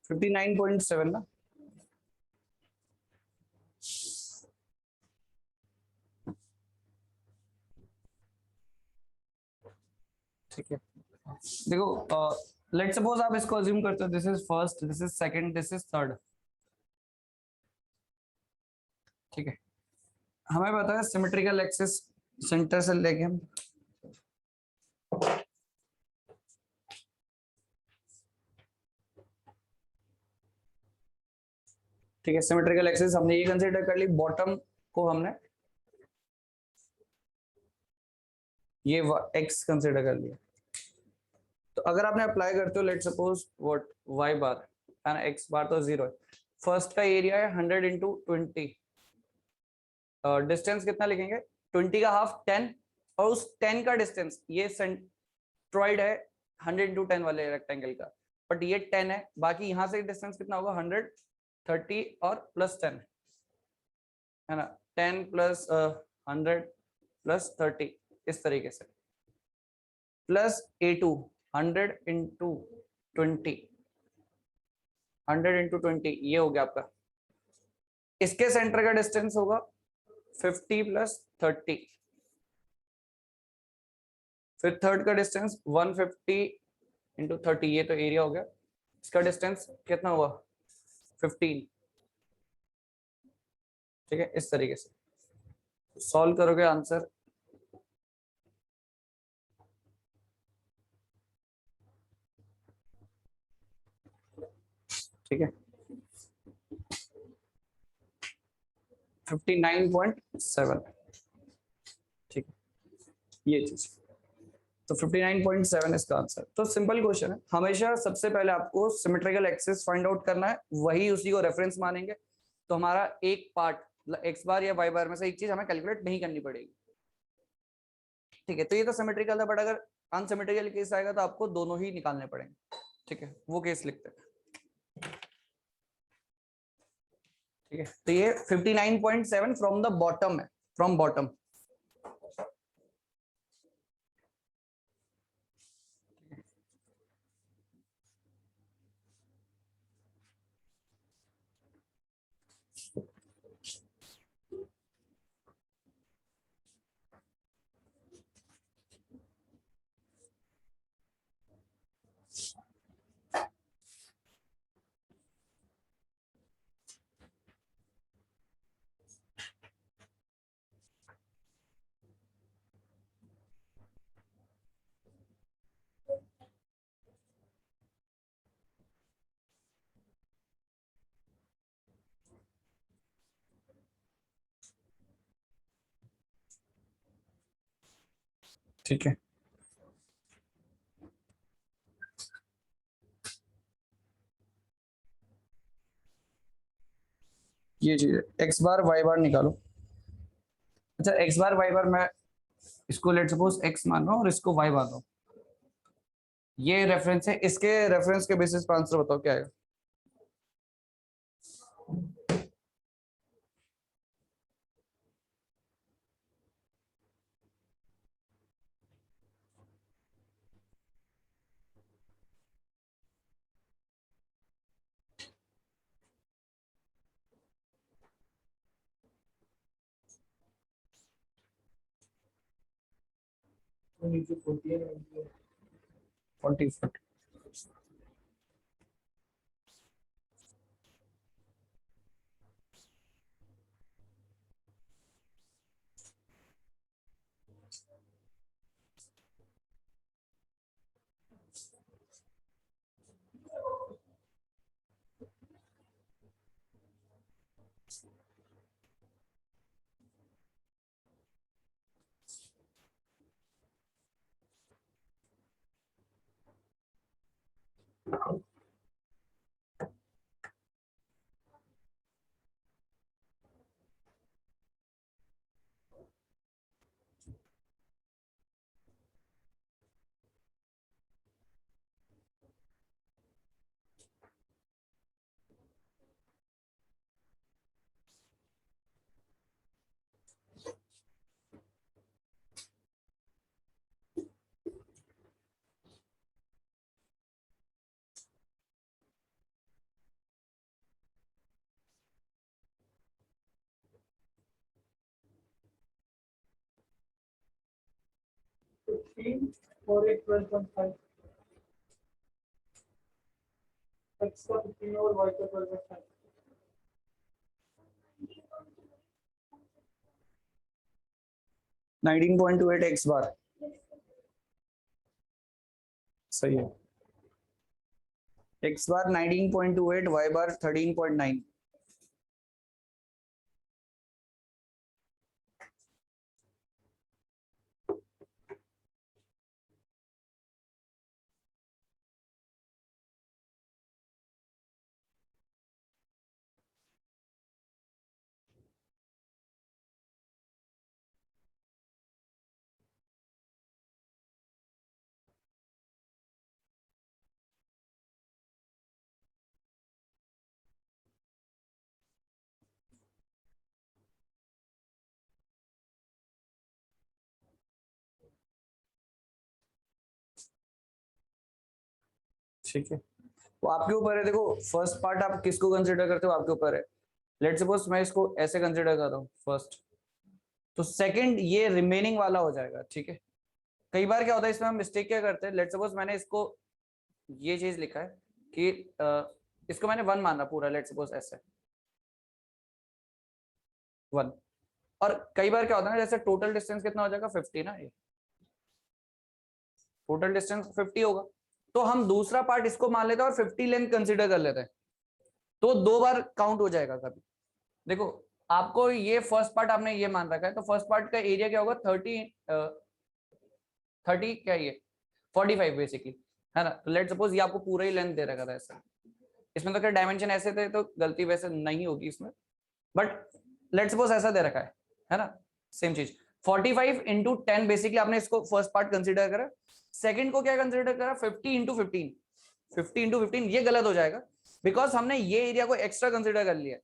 फिफ्टी 59.7 ना। ठीक है, देखो लेट्स सपोज आप इसको अज्यूम करते हो this is first, this is second, this is third. ठीक है, हमें पता है सिमेट्रिकल एक्सिस सेंटर से लेके हम ठीक है, सिमेट्रिकल एक्सिस हमने ये कंसीडर कर ली, बॉटम को हमने ये एक्स कंसीडर कर लिया। तो अगर आपने अप्लाई करते हो लेट सपोज व्हाट वाई बार है ना, एक्स बार तो जीरो है। फर्स्ट का एरिया है 100 इंटू 20, डिस्टेंस कितना लिखेंगे 20 का हाफ 10, और उस 10 का डिस्टेंस ये सेंट्रॉइड है 100 इंटू 10 वाले रेक्टेंगल का, बट ये 10 है, बाकी यहाँ से डिस्टेंस कितना होगा 100, 30 और प्लस 10 है ना, 10 प्लस 100 प्लस 30 इस तरीके से, प्लस A2 100 इंटू 20, 100 इंटू 20 ये हो गया आपका। इसके सेंटर का डिस्टेंस होगा 50 प्लस 30, फिर थर्ड का डिस्टेंस 150 इंटू 30, ये तो एरिया हो गया। इसका डिस्टेंस कितना हुआ 15। ठीक है, इस तरीके से सॉल्व करोगे आंसर ठीक है 59.7। ठीक है, ये चीज तो 59.7 इसका आंसर। तो सिंपल क्वेश्चन है, हमेशा सबसे पहले आपको सिमेट्रिकल एक्सिस फाइंड आउट करना है, वही उसी को रेफरेंस मानेंगे। तो हमारा एक पार्ट एक्स बार या वाई बार में से एक चीज हमें कैलकुलेट नहीं करनी पड़ेगी। ठीक है, तो ये तो सिमेट्रिकल है, बट अगर अनसिमेट्रिकल केस आएगा तो आपको दोनों ही निकालने पड़ेंगे। ठीक है, वो केस लिखते हैं। ठीक है, तो ये 59.7 फ्रॉम द बॉटम है, फ्रॉम बॉटम। ठीक है, ये चीज है, एक्स बार वाई बार निकालो। अच्छा, एक्स बार वाई बार मैं इसको लेट सपोज एक्स मान रहा हूँ और इसको वाई मान रहा हूँ, ये रेफरेंस है, इसके रेफरेंस के बेसिस पर आंसर बताओ क्या आएगा। नीचे 40 40। और एक 12.5 x का 15 और y का 12.5 19.28 एक्स बार सही है। एक्स बार 19.28, वाई बार 13.9। ठीक है, तो आपके ऊपर है। देखो फर्स्ट पार्ट आप किसको कंसिडर करते हो, आपके ऊपर है। लेट सपोज मैं इसको ऐसे कंसिडर कर रहा हूँ फर्स्ट, तो सेकंड ये रिमेनिंग वाला हो जाएगा। ठीक है, कई बार क्या होता है इसमें हम मिस्टेक क्या करते हैं। लेट सपोज मैंने इसको ये चीज लिखा है कि इसको मैंने 1 माना पूरा, लेट सपोज ऐसे 1। और कई बार क्या होता है ना, जैसे टोटल डिस्टेंस कितना हो जाएगा 50 ना, ये टोटल डिस्टेंस 50 होगा। तो हम दूसरा पार्ट इसको मान लेते हैं और 50 लेंथ कंसीडर कर लेते हैं, तो 2 बार काउंट हो जाएगा कभी। देखो आपको ये फर्स्ट पार्ट आपने ये मान रखा है, तो फर्स्ट पार्ट का एरिया क्या होगा 30 क्या ये 45 बेसिकली, है ना। तो लेट सपोज ये आपको पूरा ही लेंथ दे रखा था ऐसा। इसमें तो क्या डायमेंशन ऐसे थे तो गलती वैसे नहीं होगी इसमें, बट लेट सपोज ऐसा दे रखा है ना। सेम चीज 45 इंटू 10 बेसिकली आपने इसको फर्स्ट पार्ट कंसीडर करा। सेकंड को क्या कंसीडर करा 50 इंटू 15। 50 इंटू 15 ये गलत हो जाएगा, बिकॉज हमने ये एरिया को एक्स्ट्रा कंसीडर कर लिया।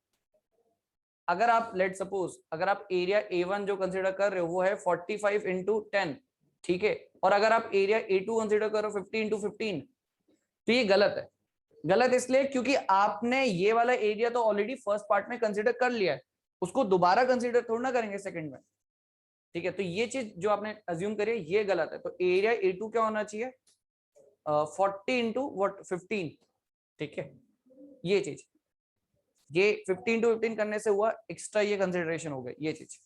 अगर आप लेट सपोज अगर आप एरिया A1 जो कंसीडर कर रहे हो वो है 45 इंटू 10, ठीक है, और अगर आप एरिया A2 कंसीडर करो 50 इंटू 15, तो ये गलत है। गलत इसलिए क्योंकि आपने ये वाला एरिया तो ऑलरेडी फर्स्ट पार्ट में कंसीडर कर लिया है, उसको दोबारा कंसीडर थोड़ा ना करेंगे सेकंड में। ठीक है, तो ये चीज जो आपने अज्यूम करी है ये गलत है। तो एरिया A2 क्या होना चाहिए 40 इंटू वट 15। ठीक है, ये चीज ये 50 इंटू 15 करने से हुआ एक्स्ट्रा, ये कंसिडरेशन हो गई ये चीज।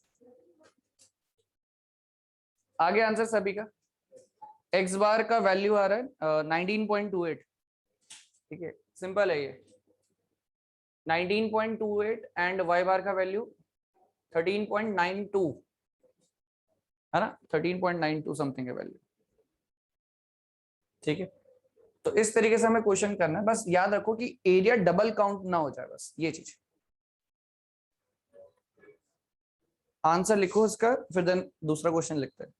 आगे आंसर सभी का एक्स बार का वैल्यू आ रहा है 19.28। ठीक है, सिंपल है ये 19.28 एंड वाई बार का वैल्यू 13.92 है ना, 13.92 समथिंग है वैल्यू। ठीक है, तो इस तरीके से हमें क्वेश्चन करना है। बस याद रखो कि एरिया डबल काउंट ना हो जाए, बस ये चीज। आंसर लिखो इसका, फिर देन दूसरा क्वेश्चन लिखते हैं।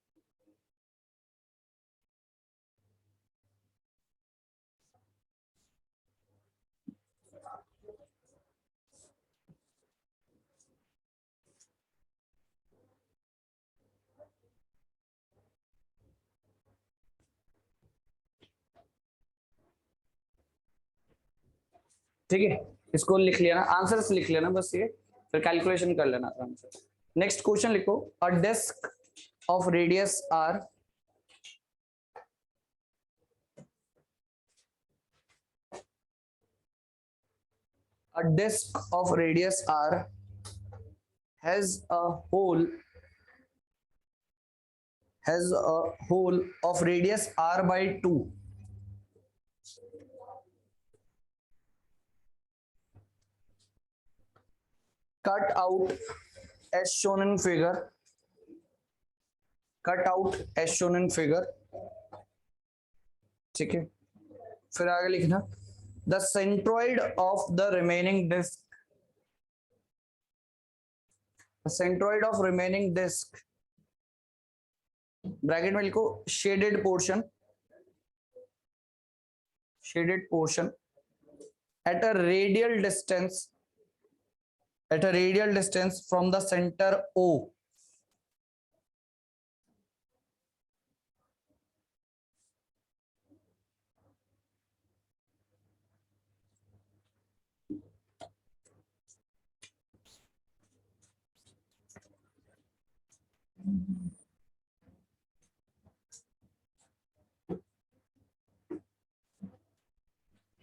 ठीक है, इसको लिख लेना, आंसर लिख लेना बस ये, फिर कैलकुलेशन कर लेना आराम से। नेक्स्ट क्वेश्चन लिखो, a disk of radius r a disk of radius r has a hole of radius r by 2 cut out as shown in figure, cut out as shown in figure। ठीक है, फिर आगे लिखना the centroid of the remaining disc, centroid of remaining disc, bracket में लिखो shaded portion, shaded portion at a radial distance, at a radial distance from the center O,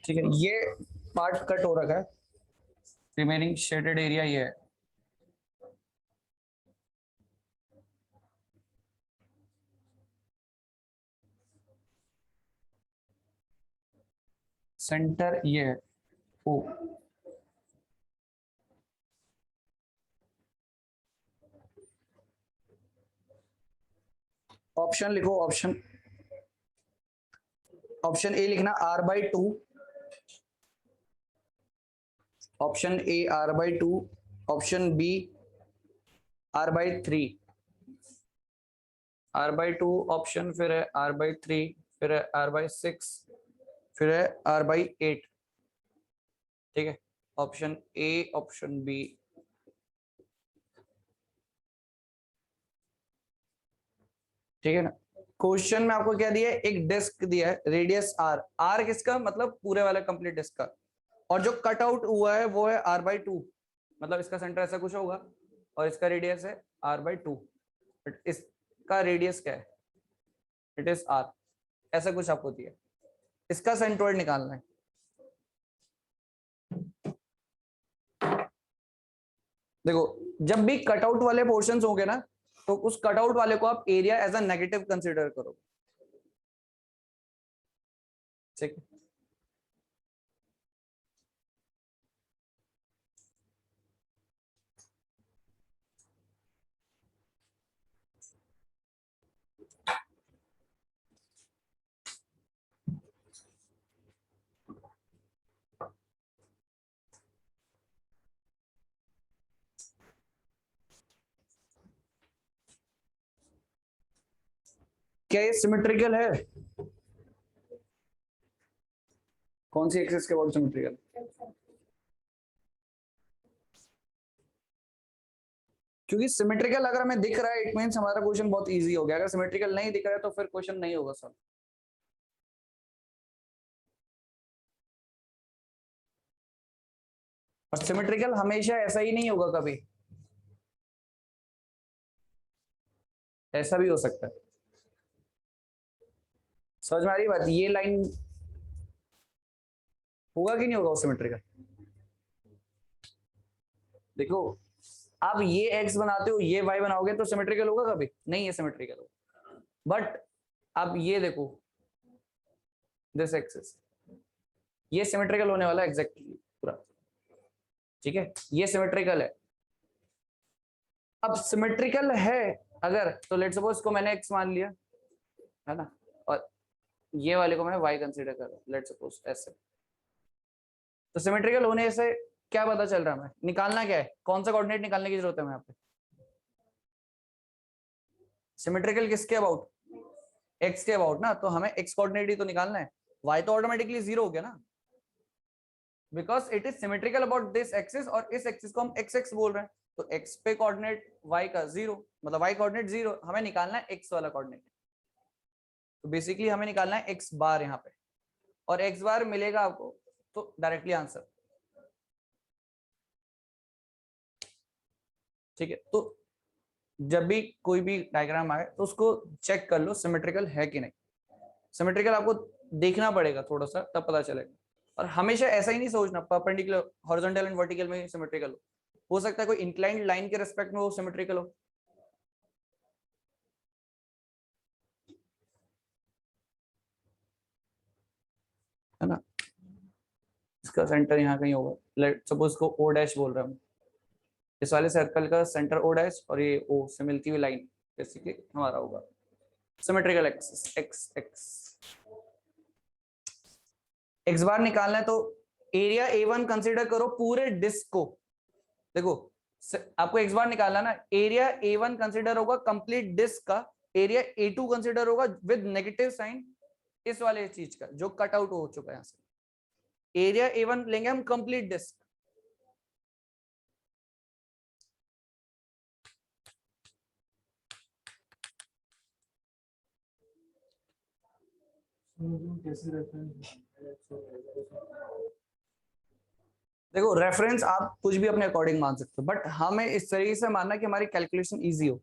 ठीक है, ये पार्ट कट हो रखा है, रिमेनिंग शेडेड एरिया ये है, सेंटर ये है ओ, ऑप्शन लिखो, ऑप्शन, ऑप्शन ए लिखना r/2, option A r/2, option B r/3, r/2 option, फिर है r/3, फिर है r/6, फिर है r/8, ठीक है, ऑप्शन ए, ऑप्शन बी, ठीक है ना। क्वेश्चन में आपको क्या दिया है, एक डिस्क दिया है, रेडियस r, r किसका मतलब पूरे वाला कंप्लीट डिस्क का, और जो कट आउट हुआ है वो है r/2, मतलब इसका सेंटर ऐसा कुछ होगा और इसका रेडियस है r/2, बट इसका रेडियस क्या है, इट इज r, ऐसा कुछ आपको दिया, इसका सेंट्रोइड निकालना है। देखो जब भी कटआउट वाले पोर्शंस होंगे ना, तो उस कटआउट वाले को आप area as a negative consider करो, ठीक है। क्या ये सिमेट्रिकल है, कौन सी एक्सिस के अबाउट सिमेट्रिकल, क्योंकि सिमेट्रिकल अगर हमें दिख रहा है इट मींस हमारा क्वेश्चन बहुत इजी हो गया, अगर सिमेट्रिकल नहीं दिख रहा है तो फिर क्वेश्चन नहीं होगा सर। और सिमेट्रिकल हमेशा ऐसा ही नहीं होगा, कभी ऐसा भी हो सकता है, समझ में आ रही बात, ये लाइन होगा कि नहीं होगा सिमेट्रिकल। देखो आप ये x बनाते हो, ये y बनाओगे तो सिमेट्रिकल होगा, कभी नहीं है सिमेट्रिकल होगा, बट अब ये देखो दिस एक्सिस, ये सिमेट्रिकल होने वाला है एग्जैक्टली पूरा, ठीक है, ये सिमेट्रिकल है। अब सिमेट्रिकल है अगर, तो लेट्स सपोज इसको मैंने x मान लिया है ना, और ये वाले को मैं y कंसीडर कर रहा हूं, लेट्स सपोज ऐसे, तो सिमेट्रिकल होने से क्या पता चल रहा है, हमें निकालना क्या है, कौन सा कोऑर्डिनेट निकालने की जरूरत है हमें यहाँ पे, सिमेट्रिकल किसके अबाउट, x के अबाउट ना, तो हमें x कोऑर्डिनेट ही तो निकालना है, y तो ऑटोमेटिकली 0 हो गया ना, because it is symmetrical about this axis, और इस एक्सिस को हम x बोल रहे हैं, तो x पे कोऑर्डिनेट y का 0, मतलब y कोऑर्डिनेट 0, हमें निकालना है x वाला कोऑर्डिनेट, तो बेसिकली हमें निकालना है x बार यहाँ पे, और x बार मिलेगा आपको तो डायरेक्टली आंसर, ठीक है। तो जब भी कोई भी डायग्राम आए तो उसको चेक कर लो सिमेट्रिकल है कि नहीं, सिमेट्रिकल आपको देखना पड़ेगा थोड़ा सा, तब पता चलेगा, और हमेशा ऐसा ही नहीं सोचना परपेंडिकुलर हॉरिजॉन्टल एंड वर्टिकल में सिमेट्रिकल हो सकता है कोई इंक्लाइंड लाइन के रेस्पेक्ट में वो सिमेट्रिकल हो, है ना, इसका सेंटर यहाँ कहीं होगा, लेट सपोज को ओ डैश बोल रहा हूँ, इस वाले सर्कल का सेंटर ओ डैश और ये ओ से मिलती हुई लाइन बेसिकली हमारा होगा symmetrical axis, x x. x बार निकालना है तो एरिया A1 कंसीडर करो पूरे डिस्क को। देखो आपको x बार निकालना ना, एरिया A1 कंसीडर होगा कंप्लीट डिस्क का, एरिया A2 कंसीडर होगा विद नेगेटिव साइन इस वाले चीज का जो कट आउट हो चुका है यहां से। एरिया A1 लेंगे हम कंप्लीट डिस्क। देखो रेफरेंस आप कुछ भी अपने अकॉर्डिंग मान सकते हो, बट हमें इस तरीके से मानना कि हमारी कैलकुलेशन इजी हो।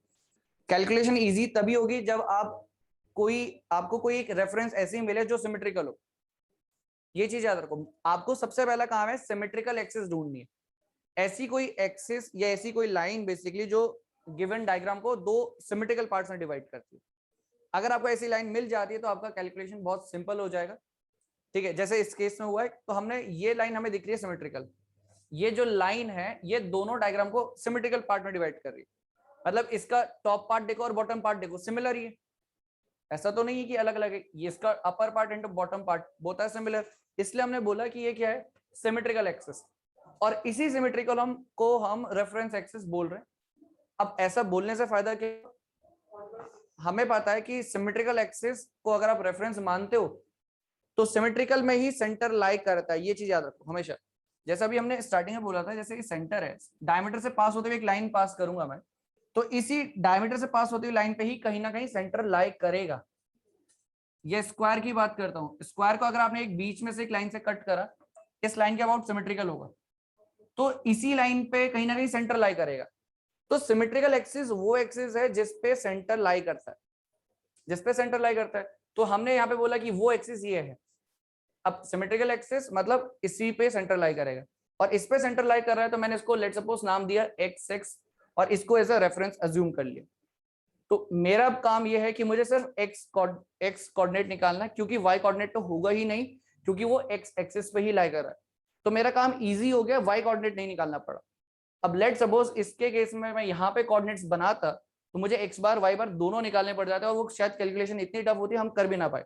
कैलकुलेशन इजी तभी होगी जब आपको कोई एक रेफरेंस ऐसे ही मिले जो सिमेट्रिकल हो। ये चीज याद रखो, आपको सबसे पहला काम है सिमेट्रिकल एक्सिस ढूंढनी है। ऐसी कोई एक्सिस या ऐसी कोई लाइन बेसिकली जो गिवन डायग्राम को दो सिमेट्रिकल पार्ट्स में डिवाइड करती है। अगर आपको ऐसी लाइन मिल जाती है तो आपका कैलकुलेशन बहुत सिंपल हो जाएगा। ठीक है, जैसे इस केस में हुआ है तो हमने ये लाइन हमें दिख रही है सिमेट्रिकल, ये जो लाइन है ये दोनों डायग्राम को सिमेट्रिकल पार्ट में डिवाइड कर रही है। मतलब इसका टॉप पार्ट देखो और बॉटम पार्ट देखो सिमिलर ही है, ऐसा तो नहीं है कि अलग अलग है। ये इसका upper part and bottom part both are similar, इसलिए हमने बोला कि ये क्या है सिमेट्रिकल एक्सिस, और इसी सिमेट्रिकल हम रेफरेंस एक्सिस बोल रहे हैं। अब ऐसा बोलने से फायदा क्या, हमें पता है कि सिमेट्रिकल एक्सिस को अगर आप रेफरेंस मानते हो तो सिमेट्रिकल में ही सेंटर लाई करता है। ये चीज याद रखो हमेशा। जैसा भी हमने स्टार्टिंग में बोला था, जैसे कि सेंटर है, डायमीटर से पास होते हुए एक लाइन पास करूंगा मैं, तो इसी डायमीटर से पास होती हुई लाइन पे ही कहीं ना कहीं सेंटर लाई करेगा। ये स्क्वायर की बात करता हूं, स्क्वायर को अगर आपने एक बीच में से एक लाइन से कट करा, इस लाइन के अबाउट सिमेट्रिकल होगा, तो इसी लाइन पे कहीं ना कहीं सेंटर लाई करेगा। तो सिमेट्रिकल एक्सिस वो एक्सिस है जिसपे सेंटर लाई करता है, जिसपे सेंटर लाई करता है। तो हमने यहाँ पे बोला कि वो एक्सिस ये है। अब सिमेट्रिकल एक्सिस मतलब इसी पे सेंटर लाई करेगा, और इस पे सेंटर लाई कर रहा है तो मैंने इसको लेट सपोज नाम दिया एक्स एक्स, और इसको एज अ रेफरेंस अज्यूम कर लिया। तो मेरा काम यह है कि मुझे सिर्फ एक्स कोऑर्डिनेट निकालना है, क्योंकि वाई कोऑर्डिनेट तो होगा ही नहीं, क्योंकि वो एक्स एक्सिस पे ही लाई कर रहा है। तो मेरा काम इजी हो गया, वाई कोऑर्डिनेट नहीं निकालना पड़ा। अब लेट सपोज इसके केस में मैं यहाँ पे कोऑर्डिनेट्स बनाता तो मुझे एक्स बार वाई बार दोनों निकालने पड़ जाते, और वो शायद कैलकुलेशन इतनी टफ होती हम कर भी ना पाए।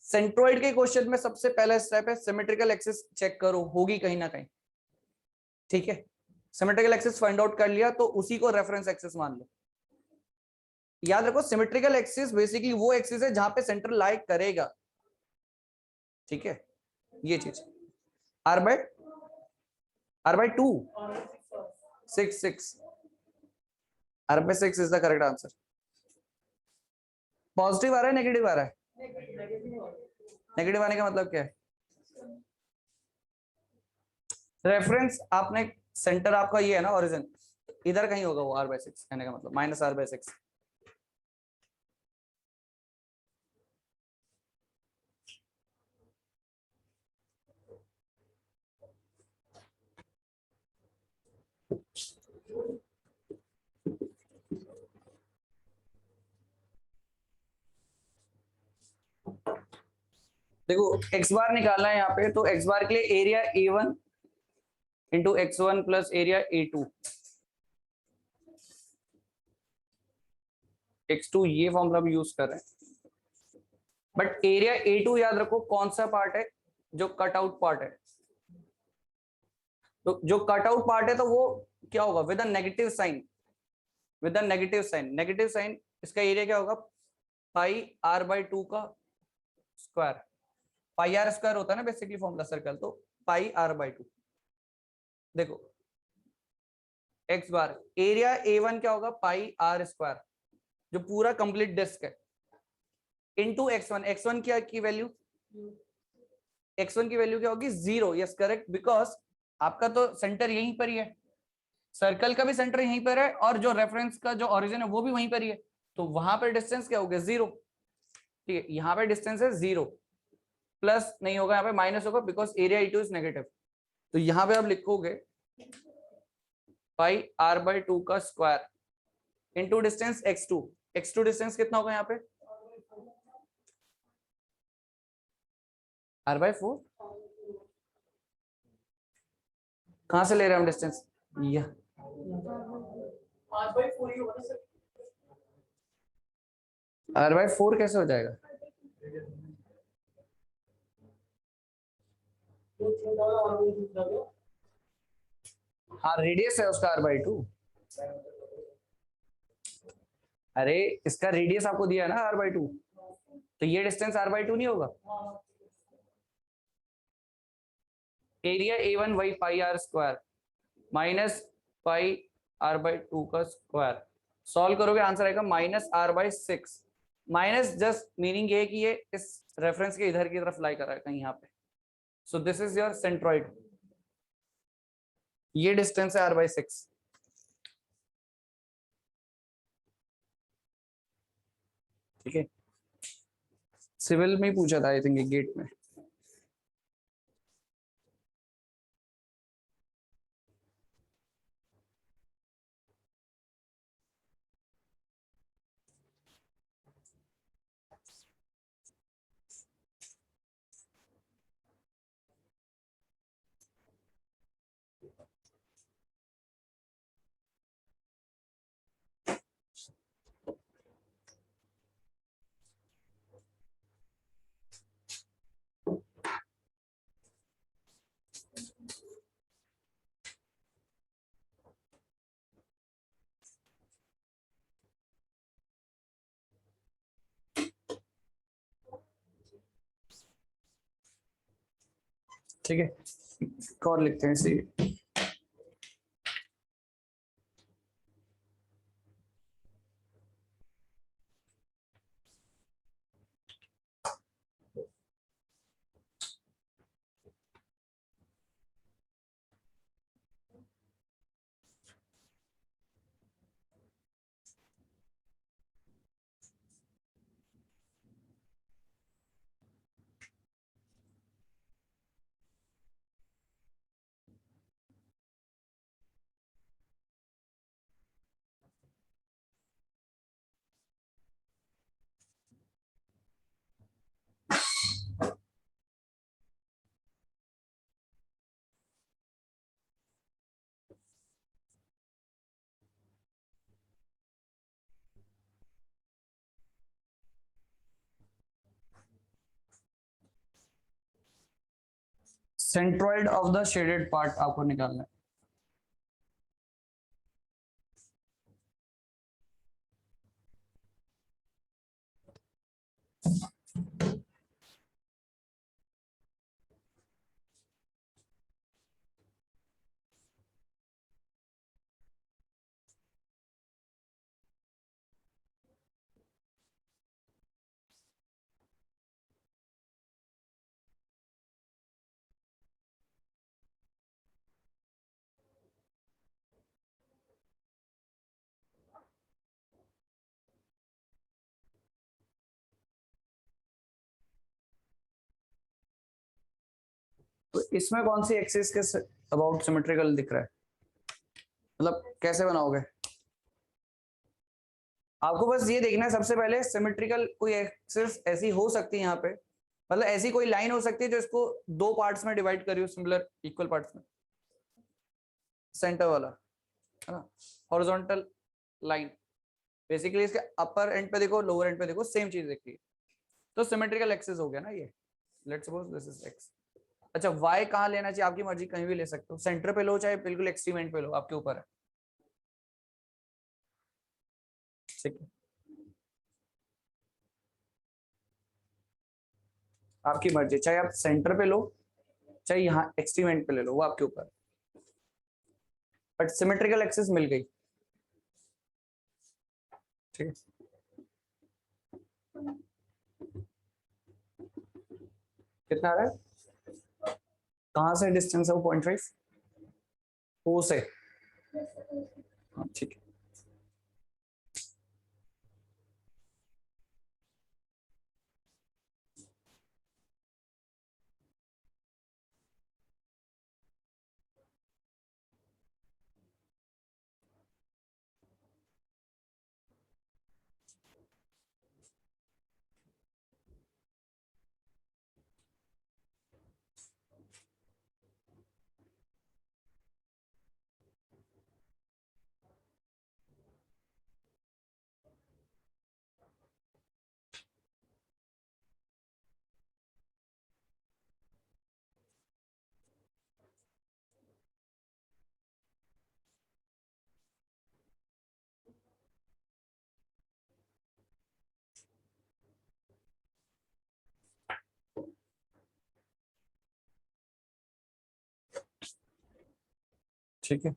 सेंट्रोइड के क्वेश्चन में सबसे पहला स्टेप है सिमेट्रिकल एक्सिस चेक करो, होगी कहीं ना कहीं। ठीक है, सिमेट्रिकल एक्सिस फाइंड आउट कर लिया तो उसी को रेफरेंस एक्सिस मान लो। याद रखो सिमेट्रिकल एक्सिस बेसिकली वो एक्सिस है जहां पे सेंटर लाई करेगा। ठीक है, ये चीज r/2 6 r/6 is the correct answer. Positive आ रहा है नेगेटिव आ रहा है? नेगेटिव आने का मतलब क्या है? रेफरेंस आपने सेंटर आपका ये है ना ओरिजिन, इधर कहीं होगा वो r/6, कहने का मतलब -r/6। देखो x बार निकालना है यहाँ पे, तो x बार के लिए area A1 into x1 plus area A2, x2 ये फॉर्मूला भी यूज कर रहे हैं। बट एरिया A2 याद रखो कौन सा पार्ट है, जो कट आउट पार्ट है। तो जो कट आउट पार्ट है तो वो क्या होगा, with a negative sign, with a negative sign. Negative sign इसका एरिया क्या होगा, πr/2 का स्क्वायर। πr² होता है ना बेसिकली फॉर्मूला सर्कल, तो πr/2। देखो x बार एरिया A1 क्या होगा, πr², जो पूरा कंप्लीट डिस्क है, इनटू x1। x1 क्या की वैल्यू, x1 की वैल्यू क्या होगी 0। यस करेक्ट, बिकॉज आपका तो सेंटर यहीं पर ही है, सर्कल का भी सेंटर यहीं पर है, और जो रेफरेंस का जो ओरिजिन है वो भी वहीं पर ही है, तो वहां पर डिस्टेंस क्या हो गया 0। ठीक है, यहाँ पे डिस्टेंस है 0, प्लस नहीं होगा, यहाँ पे माइनस होगा because area E2 is negative. तो यहाँ पे आप लिखोगे πr/2 का square into distance x2। x2 distance कितना होगा यहाँ पे, r/4। कहां से ले रहे हैं हम डिस्टेंस, यह r/4 कैसे हो जाएगा, तो छोटा वाला और भी दूसरा क्या? हाँ रेडियस है उसका r/2। अरे इसका रेडियस आपको दिया है ना r/2, तो ये डिस्टेंस r/2 नहीं होगा। एरिया A1 वही pi r square minus pi r/2 का स्क्वायर। सॉल्व करोगे आंसर आएगा -r/6। माइनस जस्ट मीनिंग ये कि ये इस रेफरेंस के इधर की तरफ लाई कर रहा है कहीं यहाँ पे। So this is your centroid, ये डिस्टेंस है r/6। ठीक है, सिविल में ही पूछा था आई थिंक गेट में। ठीक है, एक और लिखते हैं इसे। Centroid of the shaded part आपको निकालना है। तो इसमें कौन सी एक्सिस के अबाउट सिमेट्रिकल दिख रहा है, मतलब कैसे बनाओगे? आपको बस ये देखना है सबसे पहले सिमेट्रिकल कोई एक्सिस ऐसी हो सकती है यहाँ पे, मतलब ऐसी कोई लाइन हो सकती है जो इसको दो पार्ट्स में डिवाइड करी हो, सिमिलर इक्वल पार्ट्स में। सेंटर वाला है ना, हॉरिजॉन्टल लाइन। बेसिकली इसके अपर एंड पे देखो, लोअर एंड पे देखो, सेम चीज दिखती है, तो सिमेट्रिकल एक्सिस हो गया ना ये। Let's suppose this is x. अच्छा वाई कहाँ लेना चाहिए आपकी मर्जी, कहीं भी ले सकते हो, सेंटर पे लो चाहे बिल्कुल एक्सट्रीम एंड पे लो, आपके ऊपर है। ठीक है, आपकी मर्जी, चाहे आप सेंटर पे लो चाहे यहाँ एक्सट्रीम एंड पे ले लो, वो आपके ऊपर। बट सिमेट्रिकल एक्सिस मिल गई। ठीक है, कितना आ रहा है, कहाँ से डिस्टेंस है वो 0.5 ओ से। हाँ ठीक है। ठीक है,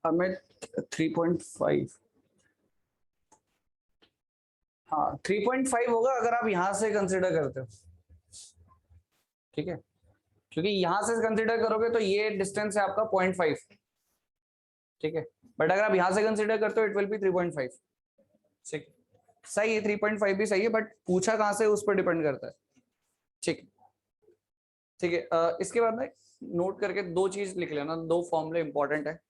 हमें 3.5, हाँ 3.5 होगा अगर आप यहां से कंसिडर करते हो, ठीक है, क्योंकि यहां से कंसिडर करोगे तो ये डिस्टेंस है आपका 0.5, ठीक है, बट अगर आप यहां से कंसिडर करते हो इट विल बी 3.5, ठीक, सही है, 3.5 भी सही है, बट पूछा कहां से उस पर डिपेंड करता है, ठीक, ठीक है। इसके बाद में नोट करके दो चीज लिख लेना, दो फॉर्मूले इंपॉर्टेंट है।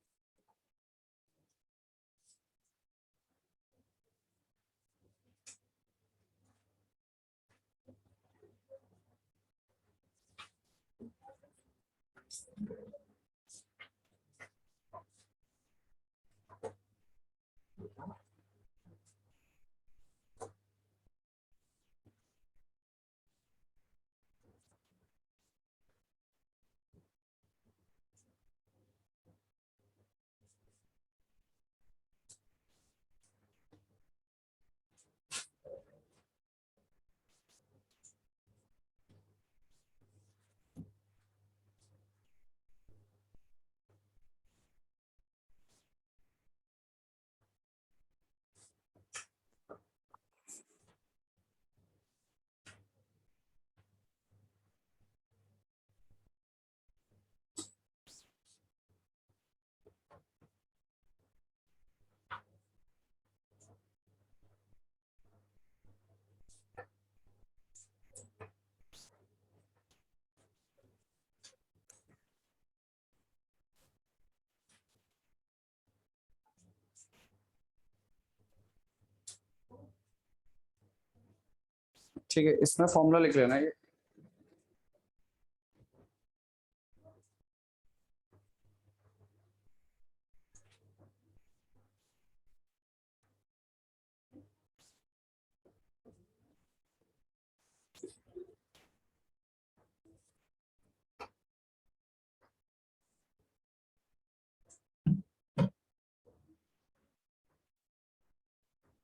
ठीक है, इसमें फॉर्मूला लिख लेना ये,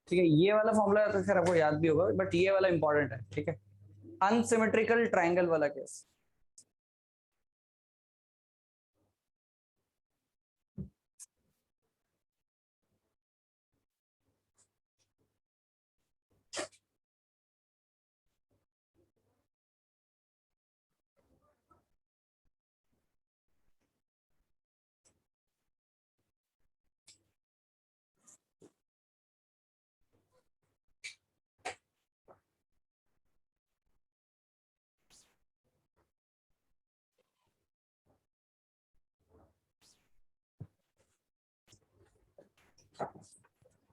ठीक है, ये वाला फॉर्मूला तो खैर आपको याद भी होगा, बट ये वाला इंपॉर्टेंट है, ठीक है, अनसिमेट्रिकल ट्रायंगल वाला केस,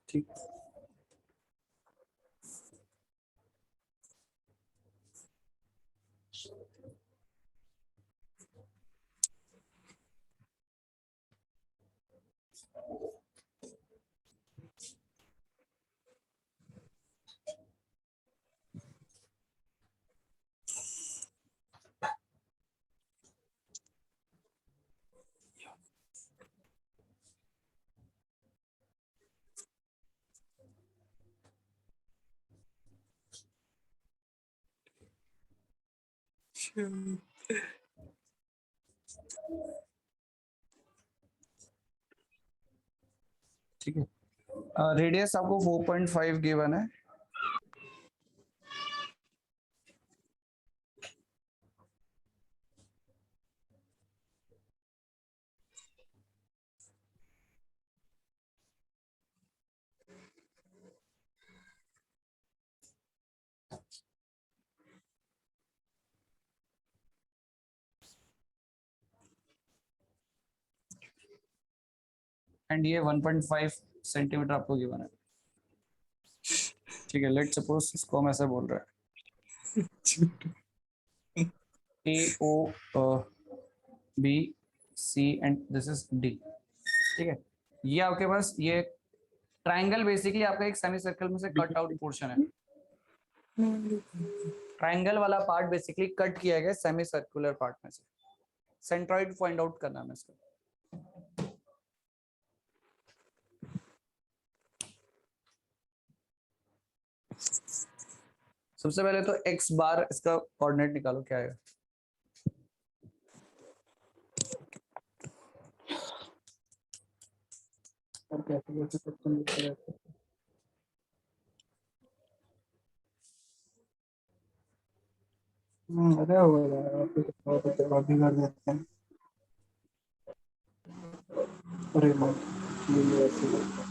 ठीक, ठीक है, रेडियस आपको 4.5 गिवन है, एंड ये 1.5 सेंटीमीटर आपको गिवन है, ठीक है, लेट सपोज इसको हम ऐसे बोल रहे हैं a o b c and this is d, ठीक है, ये आपके पास ये ट्रायंगल बेसिकली आपका एक सेमी सर्कल में से कट आउट पोर्शन है, ट्रायंगल वाला पार्ट बेसिकली कट किया गया सेमी सर्कुलर पार्ट में से, सेंट्रॉइड फाइंड आउट करना है इसको, सबसे पहले तो x बार इसका कोऑर्डिनेट निकालो, क्या आएगा? और कैसे क्वेश्चन लिखते रहते हैं। अरे हो जाएगा, फिर बहुत जवाब भी कर देते हैं। अरे ये ऐसे लगता है।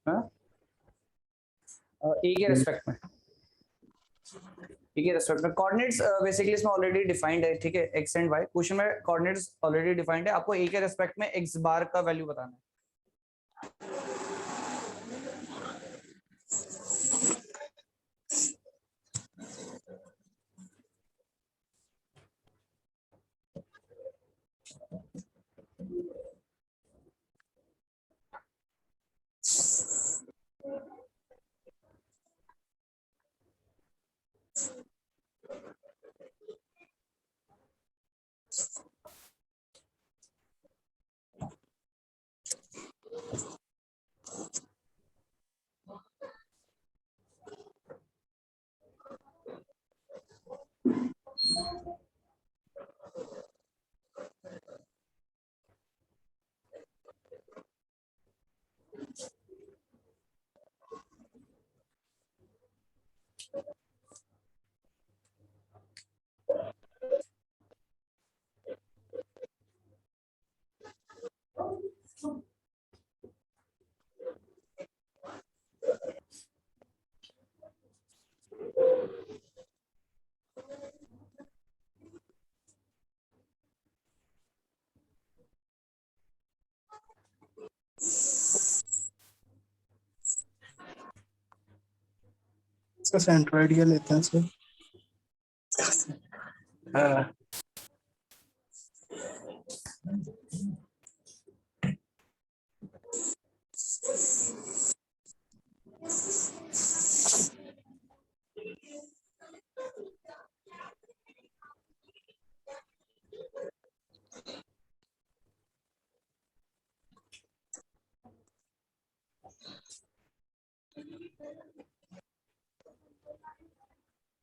हाँ, ए के रेस्पेक्ट में, ठीक है, रेस्पेक्ट में कोऑर्डिनेट्स बेसिकली इसमें ऑलरेडी डिफाइंड है, ठीक है, एक्स एंड वाई। क्वेश्चन में कोऑर्डिनेट्स ऑलरेडी डिफाइंड है, आपको ए के रेस्पेक्ट में एक्स बार का वैल्यू बताना है। इसका सेंट्रोइड क्या लेते हैं सर? हाँ,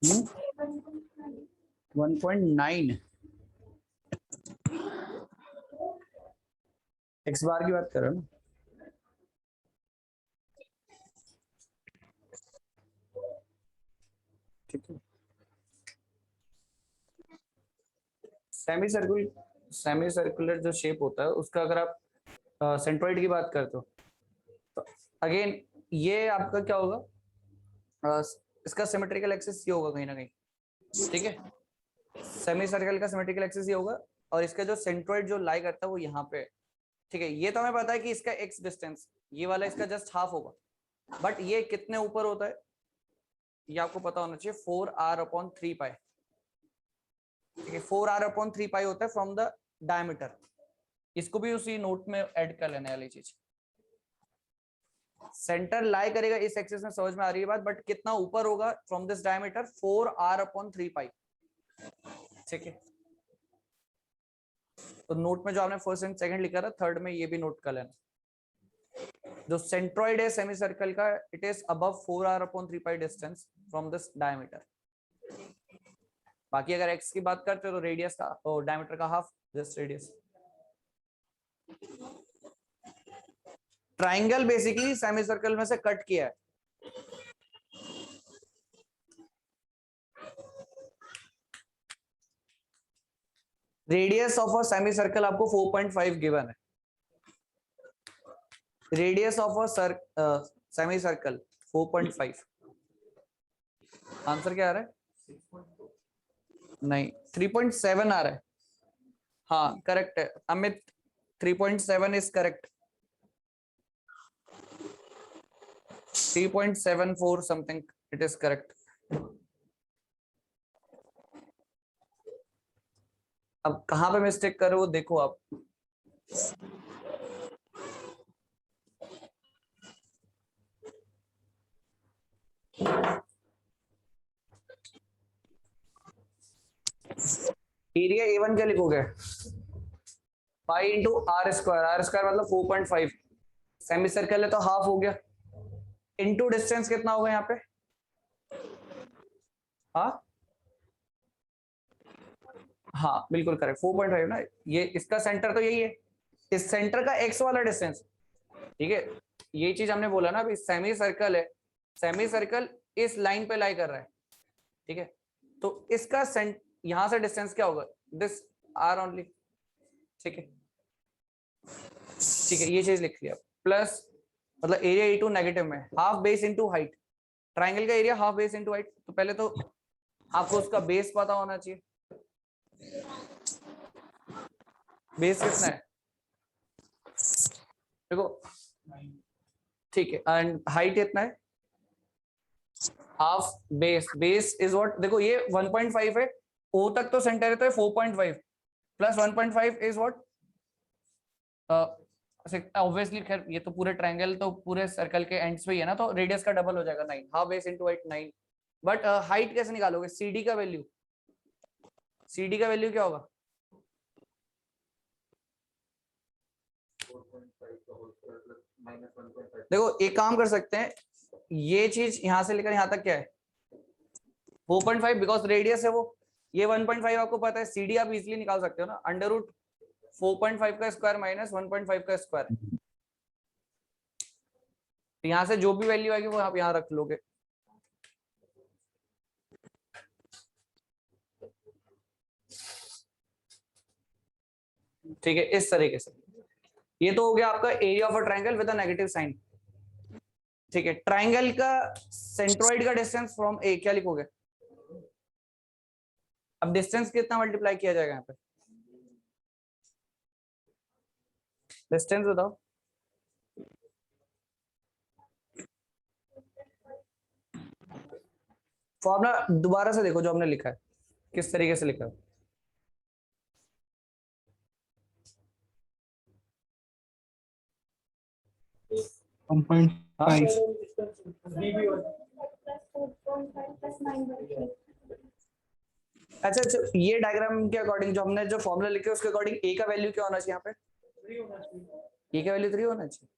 हम्म, 1.9 एक्स बार की बात कर रहे हो ना? ठीक है, सेमी सर्कुलर जो शेप होता है उसका अगर आप सेंट्रोइड की बात करते हो तो अगेन ये आपका क्या होगा, अ, इसका सिमेट्रिकल एक्सिस ये होगा कहीं ना कहीं, ठीक है, सेमी सर्कल का सिमेट्रिकल एक्सिस ये होगा, और इसका जो सेंट्रोइड जो लाई करता है वो यहाँ पे है, ठीक है। ये तो हमें पता है कि इसका एक्स डिस्टेंस ये वाला इसका जस्ट हाफ होगा, बट ये कितने ऊपर होता है ये आपको पता होना चाहिए, 4r/3 पाई, ठीक है, 4r/3 पाई होता है फ्रॉम द डायमीटर। इसको भी उसी नोट में ऐड कर लेने वाली चीज, सेंटर लाई करेगा इस एक्सिस में, समझ में आ रही है बात, बट कितना ऊपर होगा फ्रॉम दिस डायमीटर, 4r/3 पाई, ठीक है। तो नोट में जो आपने फर्स्ट एंड सेकंड लिखा था, थर्ड में ये भी नोट कर लेना, जो सेंट्रॉइड है सेमी सर्कल का, it is above 4r/3 pi distance from this diameter. बाकी अगर एक्स की बात करते हो तो रेडियस का, तो डायमीटर का half, this radius. Triangle basically semi circle में से कट किया है, radius of a semi circle आपको 4.5 गिवन है, radius of a semi circle 4.5, answer क्या आ रहा है? नहीं, 3.7 आ रहा है, हाँ करेक्ट है Amit, 3.7 is correct, 3.74 something, it is correct. अब कहां पे मिस्टेक कर रहे हो देखो आप, एरिया A1 क्या लिखोगे, पाई इंटू आर स्क्वायर मतलब 4.5, सेमी सर्कल है तो हाफ हो गया, इंटू डिस्टेंस कितना होगा यहाँ पे, हाँ हाँ बिल्कुल करेक्ट 4.5 ना, ये इसका सेंटर तो यही है, इस सेंटर का एक्स वाला डिस्टेंस, ठीक है। ये चीज हमने बोला ना अभी, सेमी सर्कल है, सेमी सर्कल इस लाइन पे लाई कर रहा है, ठीक है, तो इसका यहां से डिस्टेंस क्या होगा, दिस आर ओनली, ठीक है ठीक है, ये चीज लिख लिया, प्लस मतलब एरिया E2 नेगेटिव में half base into height, triangle का area half base into height, तो पहले तो आपको उसका बेस पता होना चाहिए, बेस कितना है देखो, ठीक है, एंड हाइट कितना है, half base, base is what, देखो ये 1.5 है, ओ तक तो सेंटर है तो 4.5 प्लस 1.5 इज व्हाट, ऑब्वियसली खैर ये तो पूरे ट्रायंगल तो पूरे सर्कल के एंड्स पे ही है ना, तो रेडियस का डबल हो जाएगा 9, half base into height 9, but height कैसे निकालोगे, CD का वैल्यू, CD का वैल्यू क्या होगा, देखो एक काम कर सकते हैं, ये चीज यहां से लेकर यहां तक क्या है 4.5 बिकॉज रेडियस है वो, ये 1.5 आपको पता है, CD आप इजीली निकाल सकते हो ना, अंडर रूट 4.5 का स्क्वायर माइनस 1.5 का स्क्वायर, यहां से जो भी वैल्यू आएगी वो आप यहाँ रख लोगे, ठीक है, इस तरीके से। ये तो हो गया आपका area of a triangle with a negative sign, ठीक है। ट्रायंगल का सेंट्रोइड का डिस्टेंस फ्रॉम ए क्या लिखोगे, अब डिस्टेंस कितना मल्टीप्लाई किया जाएगा यहाँ पे, डिस्टेंस बताओ, फॉर्मूला दोबारा से देखो जो हमने लिखा है किस तरीके से लिखा है, अच्छा अच्छा, ये डायग्राम के अकॉर्डिंग जो हमने जो फॉर्मूला लिखे उसके अकॉर्डिंग ए का वैल्यू क्या होना चाहिए यहाँ पे, ए का वैल्यू 3 होना चाहिए,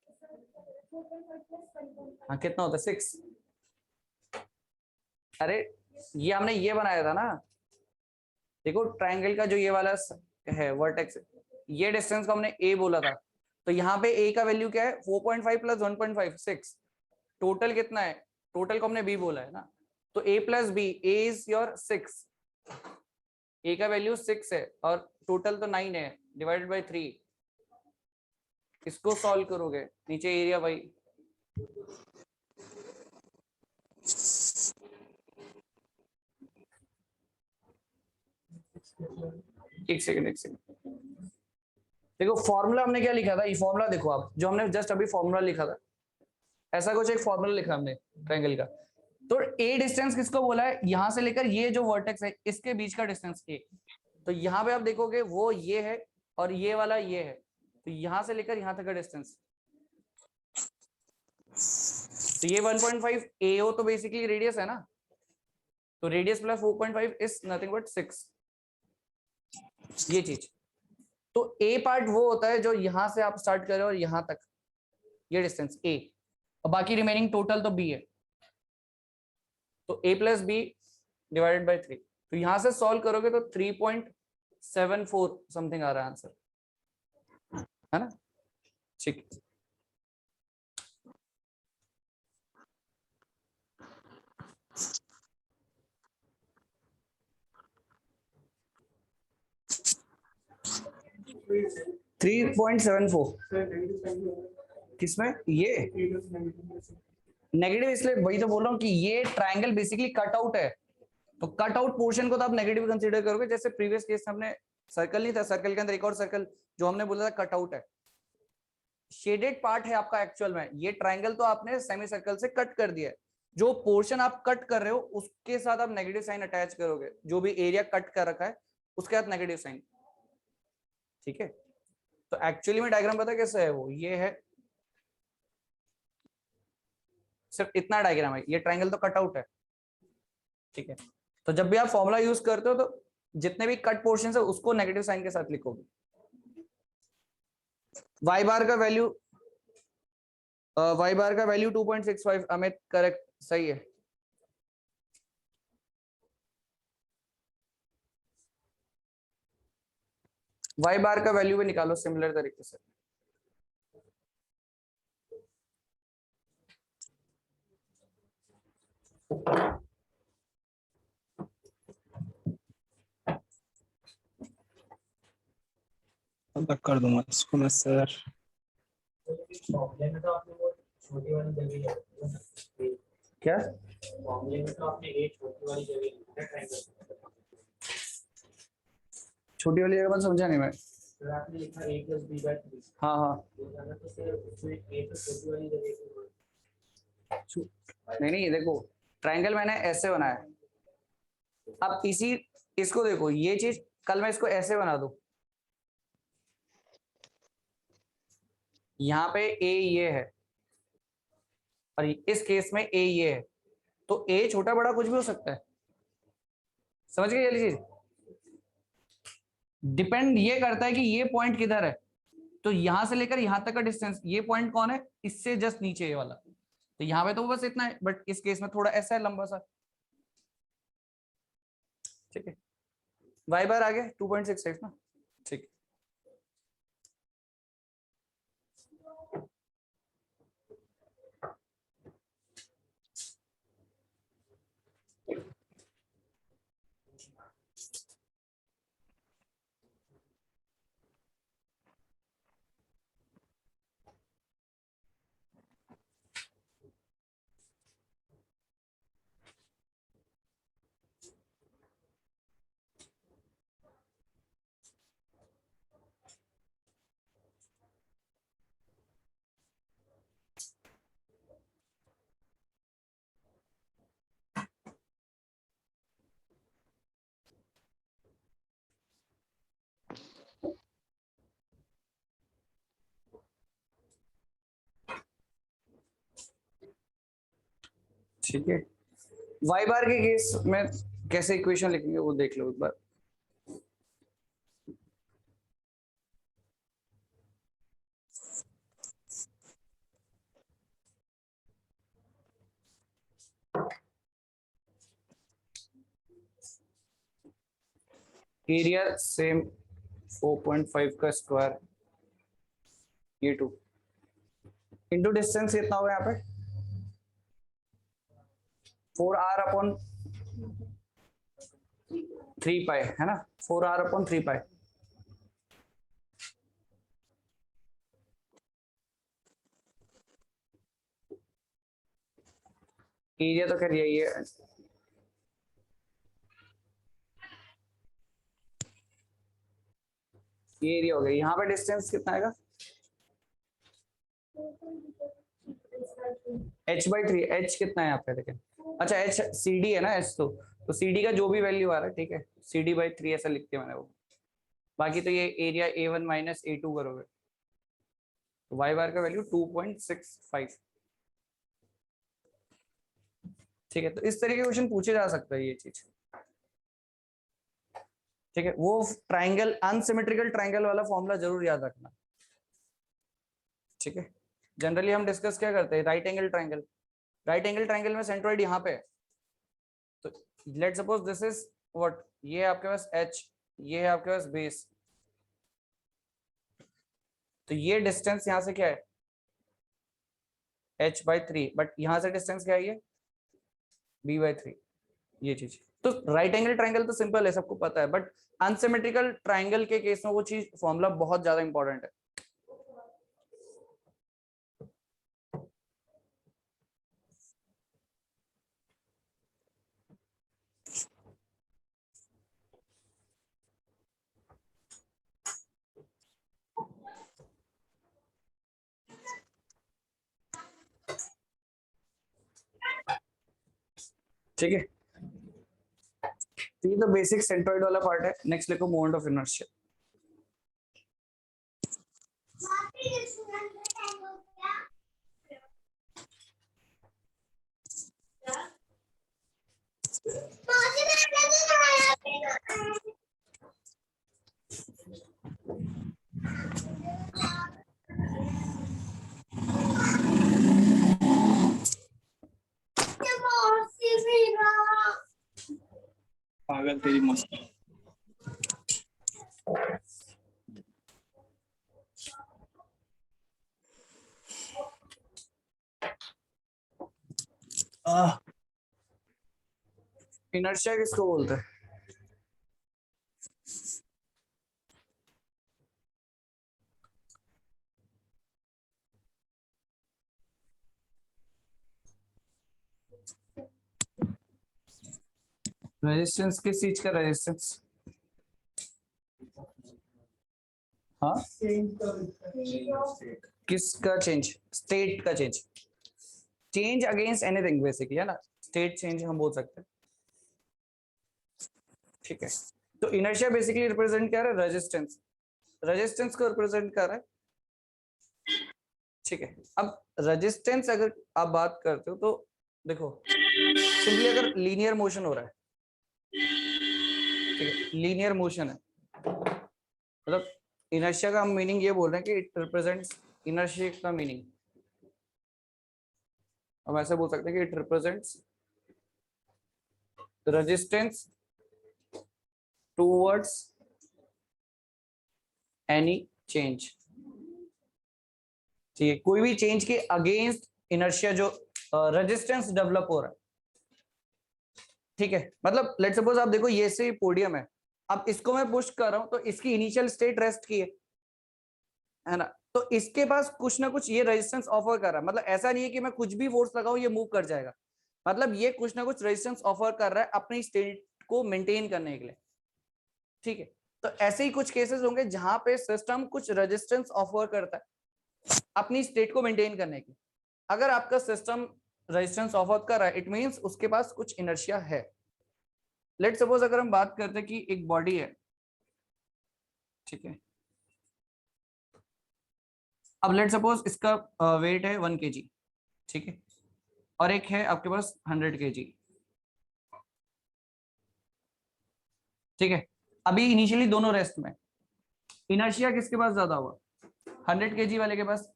हाँ कितना होता है 6, अरे ये हमने ये बनाया था ना, देखो ट्रायंगल का जो ये वाला है वर्टेक्स, ये डिस्टेंस को हमने ए बोला था, तो यहाँ पे ए का वैल्यू क्या है 4.5 प्लस 1.5 6, टोटल कितना है, टोटल को हमने बी बोला है ना, तो a plus B, A is your 6, A का वैल्यू 6 है और टोटल तो 9 है, डिवाइडेड बाय 3, इसको सॉल्व करोगे नीचे एरिया बाई, एक सेकंड देखो फॉर्मूला हमने क्या लिखा था, ये फॉर्मूला देखो आप, जो हमने जस्ट अभी फॉर्मूला लिखा था, ऐसा कुछ एक फॉर्मूला लिखा हमने ट्रायंगल का, तो ए डिस्टेंस किसको बोला है, यहां से लेकर ये जो वर्टेक्स है इसके बीच का डिस्टेंस ए, तो यहाँ पे आप देखोगे वो ये है और ये वाला ये है, तो यहां से लेकर यहां तक का डिस्टेंस, तो ये 1.5 AO तो बेसिकली रेडियस है ना, तो radius plus 4.5 is nothing but 6, ये चीज, तो ए पार्ट वो होता है जो यहां से आप स्टार्ट करें और यहां तक ये डिस्टेंस ए, और बाकी रिमेनिंग टोटल तो बी है, तो ए प्लस बी डिवाइडेड बाई 3, तो यहां से सॉल्व करोगे तो 3.74 समथिंग आ रहा है आंसर, है ना, ठीक, 3.74 किसमें, ये नेगेटिव, इसलिए वही तो बोल रहा हूँ कि ये ट्रायंगल बेसिकली कट आउट है, तो कट आउट पोर्शन को तो आप नेगेटिव कंसीडर करोगे, जैसे प्रीवियस केस में हमने सर्कल नहीं था, सर्कल के अंदर एक और सर्कल जो हमने बोला था कट आउट है, शेडेड पार्ट है आपका एक्चुअल में, ये ट्रायंगल तो आपने सेमी सर्कल से कट कर दिया है, जो पोर्शन आप कट कर रहे हो उसके साथ आप नेगेटिव साइन अटैच करोगे, जो भी एरिया कट कर रखा है उसके साथ नेगेटिव साइन, ठीक है, तो एक्चुअली में डायग्राम पता कैसे है, वो ये है, सिर्फ इतना डायग्राम है, ये ट्रायंगल तो कट आउट है, ठीक है, तो जब भी आप फॉर्मूला यूज करते हो तो जितने भी कट पोर्शन है उसको नेगेटिव साइन के साथ लिखोगे। वाई बार का वैल्यू 2.65। अमित करेक्ट, सही है। वाई बार का वैल्यू भी निकालो सिमिलर तरीके से। अलग कर दूंगा इसको मैं सर। फॉर्मूले में तो आपने वो छोटी वाली जगह ली है। क्या फॉर्मूले में तो आपने एक छोटी वाली जगह ली है ट्रायंगल। छोटी वाली जगह मत समझा नहीं मैं। फिर आपने लिखा a + b/3। हाँ हाँ, तो फिर उसमें a तो छोटी वाली जगह की नहीं नहीं, देखो ट्रायंगल मैंने ऐसे बनाया। अब इसको देखो, ये चीज कल मैं इसको ऐसे बना दूं, यहाँ पे a ये है और इस केस में a ये है, तो a छोटा बड़ा कुछ भी हो सकता है। समझ गए ये वाली चीज? डिपेंड ये करता है कि ये पॉइंट किधर है। तो यहां से लेकर यहां तक का डिस्टेंस, ये पॉइंट कौन है, इससे जस्ट नीचे ये वाला। तो यहाँ पे तो बस इतना है, बट इस केस में थोड़ा ऐसा है लंबा सा। ठीक है, वाई बार आ गया 2.65 ना। ठीक है, ठीक है। वाई बार के केस में कैसे इक्वेशन लिखेंगे वो देख लो एक बार। एरिया सेम 4.5 का स्क्वायर, ये 2 इंटू डिस्टेंस कितना होगा यहाँ पे 4r/3 पाई है ना, 4r/3 पाई। एरिया तो खैर यही है। ये एरिया हो गया, यहाँ पे डिस्टेंस कितना आएगा h/3। h कितना है यहाँ पे लेकिन, अच्छा h cd है ना, h तो cd का जो भी वैल्यू आ रहा है, ठीक है, cd/3 ऐसा लिख दिया मैंने वो। बाकी तो ये एरिया a1 - a2 करोगे, तो वाई बार का वैल्यू 2.65। ठीक है, तो इस तरीके के क्वेश्चन पूछे जा सकता है ये चीज। ठीक है, वो ट्राइंगल अनसिमेट्रिकल ट्राइंगल वाला फॉर्मूला जरूर याद रखना। ठीक है, जनरली हम डिस्कस क्या करते हैं, right angle triangle. Right angle triangle में सेंट्रोइड यहाँ पे है, तो let suppose this is what, ये है आपके पास h, ये है आपके पास बेस, तो ये डिस्टेंस यहाँ से क्या है h/3, बट यहाँ से डिस्टेंस क्या है ये b/3, ये चीज। तो राइट एंगल ट्राइंगल तो सिंपल है, सबको पता है, बट अनसिमेट्रिकल ट्राइंगल के केस में वो चीज फॉर्मूला बहुत ज्यादा इंपॉर्टेंट है। ठीक है, तो ये तो बेसिक सेंट्रोइड वाला पार्ट है। नेक्स्ट लिखो मोमेंट ऑफ इनर्शिया। पागल तेरी मस्ती। इनर्शिया किसको बोलते हैं? रेजिस्टेंस किस चीज का रेजिस्टेंस? हाँ, किसका चेंज? स्टेट का change. Change against anything basically, है ना, स्टेट चेंज हम बोल सकते हैं। ठीक है, तो इनर्शिया बेसिकली रिप्रेजेंट कर रहा है रेजिस्टेंस, रेजिस्टेंस को रिप्रेजेंट कर रहा है। ठीक है, अब रेजिस्टेंस अगर आप बात करते हो तो देखो, सिंपली अगर लीनियर मोशन हो रहा है, ठीक है, लीनियर मोशन है, मतलब इनर्शिया का हम मीनिंग ये बोल रहे हैं कि इट रिप्रेजेंट्स इनर्शिया का मीनिंग, हम ऐसे बोल सकते हैं कि it represents resistance towards any change. ठीक है, कोई भी चेंज के अगेंस्ट इनर्शिया जो रेजिस्टेंस डेवलप हो रहा है। ठीक है, मतलब लेट्स सपोज आप देखो ये से पोडियम है, अब इसको मैं पुश कर रहा हूं तो इसकी इनिशियल स्टेट रेस्ट की है ना, तो इसके पास कुछ ना कुछ ये रेजिस्टेंस ऑफर कर रहा है, मतलब ऐसा नहीं है कि मैं कुछ भी फोर्स लगाऊं ये मूव कर जाएगा, मतलब ये कुछ ना कुछ रेजिस्टेंस ऑफर कर रहा है अपनी स्टेट को मेंटेन करने के लिए। ठीक है, तो ऐसे ही कुछ केसेस होंगे जहां पे सिस्टम कुछ रेजिस्टेंस ऑफर करता है अपनी स्टेट को मेंटेन करने के। अगर आपका सिस्टम रेजिस्टेंस ऑफर कर रहा है, इट मींस उसके पास कुछ इनर्शिया है। लेट सपोज अगर हम बात करते हैं कि एक बॉडी है, ठीक है, अब लेट सपोज इसका वेट है 1 kg, ठीक है, और एक है आपके पास 100 kg। ठीक है, अभी इनिशियली दोनों रेस्ट में, इनर्शिया किसके पास ज्यादा हुआ? 100 kg वाले के पास।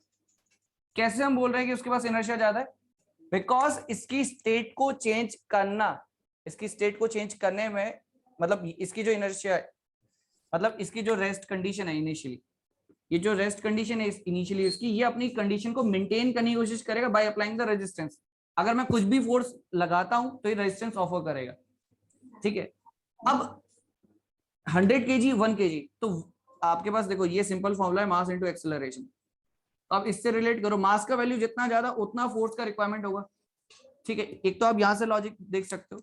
कैसे हम बोल रहे हैं कि उसके पास इनर्शिया ज्यादा है? बिकॉज इसकी स्टेट को चेंज करना, इसकी स्टेट को चेंज करने में, मतलब इसकी जो इनर्शिया है, मतलब इसकी जो रेस्ट कंडीशन है इनिशियली, ये जो रेस्ट कंडीशन है इनिशियली इसकी, ये अपनी कंडीशन को मेंटेन करने की कोशिश करेगा बाय अप्लाइंग द रेजिस्टेंस। अगर मैं कुछ भी फोर्स लगाता हूं तो ये रेजिस्टेंस ऑफर करेगा। ठीक है, अब 100 kg 1 kg, तो आपके पास देखो ये सिंपल फॉर्मूला है, मास इनटू एक्सेलरेशन। अब इससे रिलेट करो, मास का वैल्यू जितना ज्यादा उतना फोर्स का रिक्वायरमेंट होगा। ठीक है, एक तो आप यहां से लॉजिक देख सकते हो।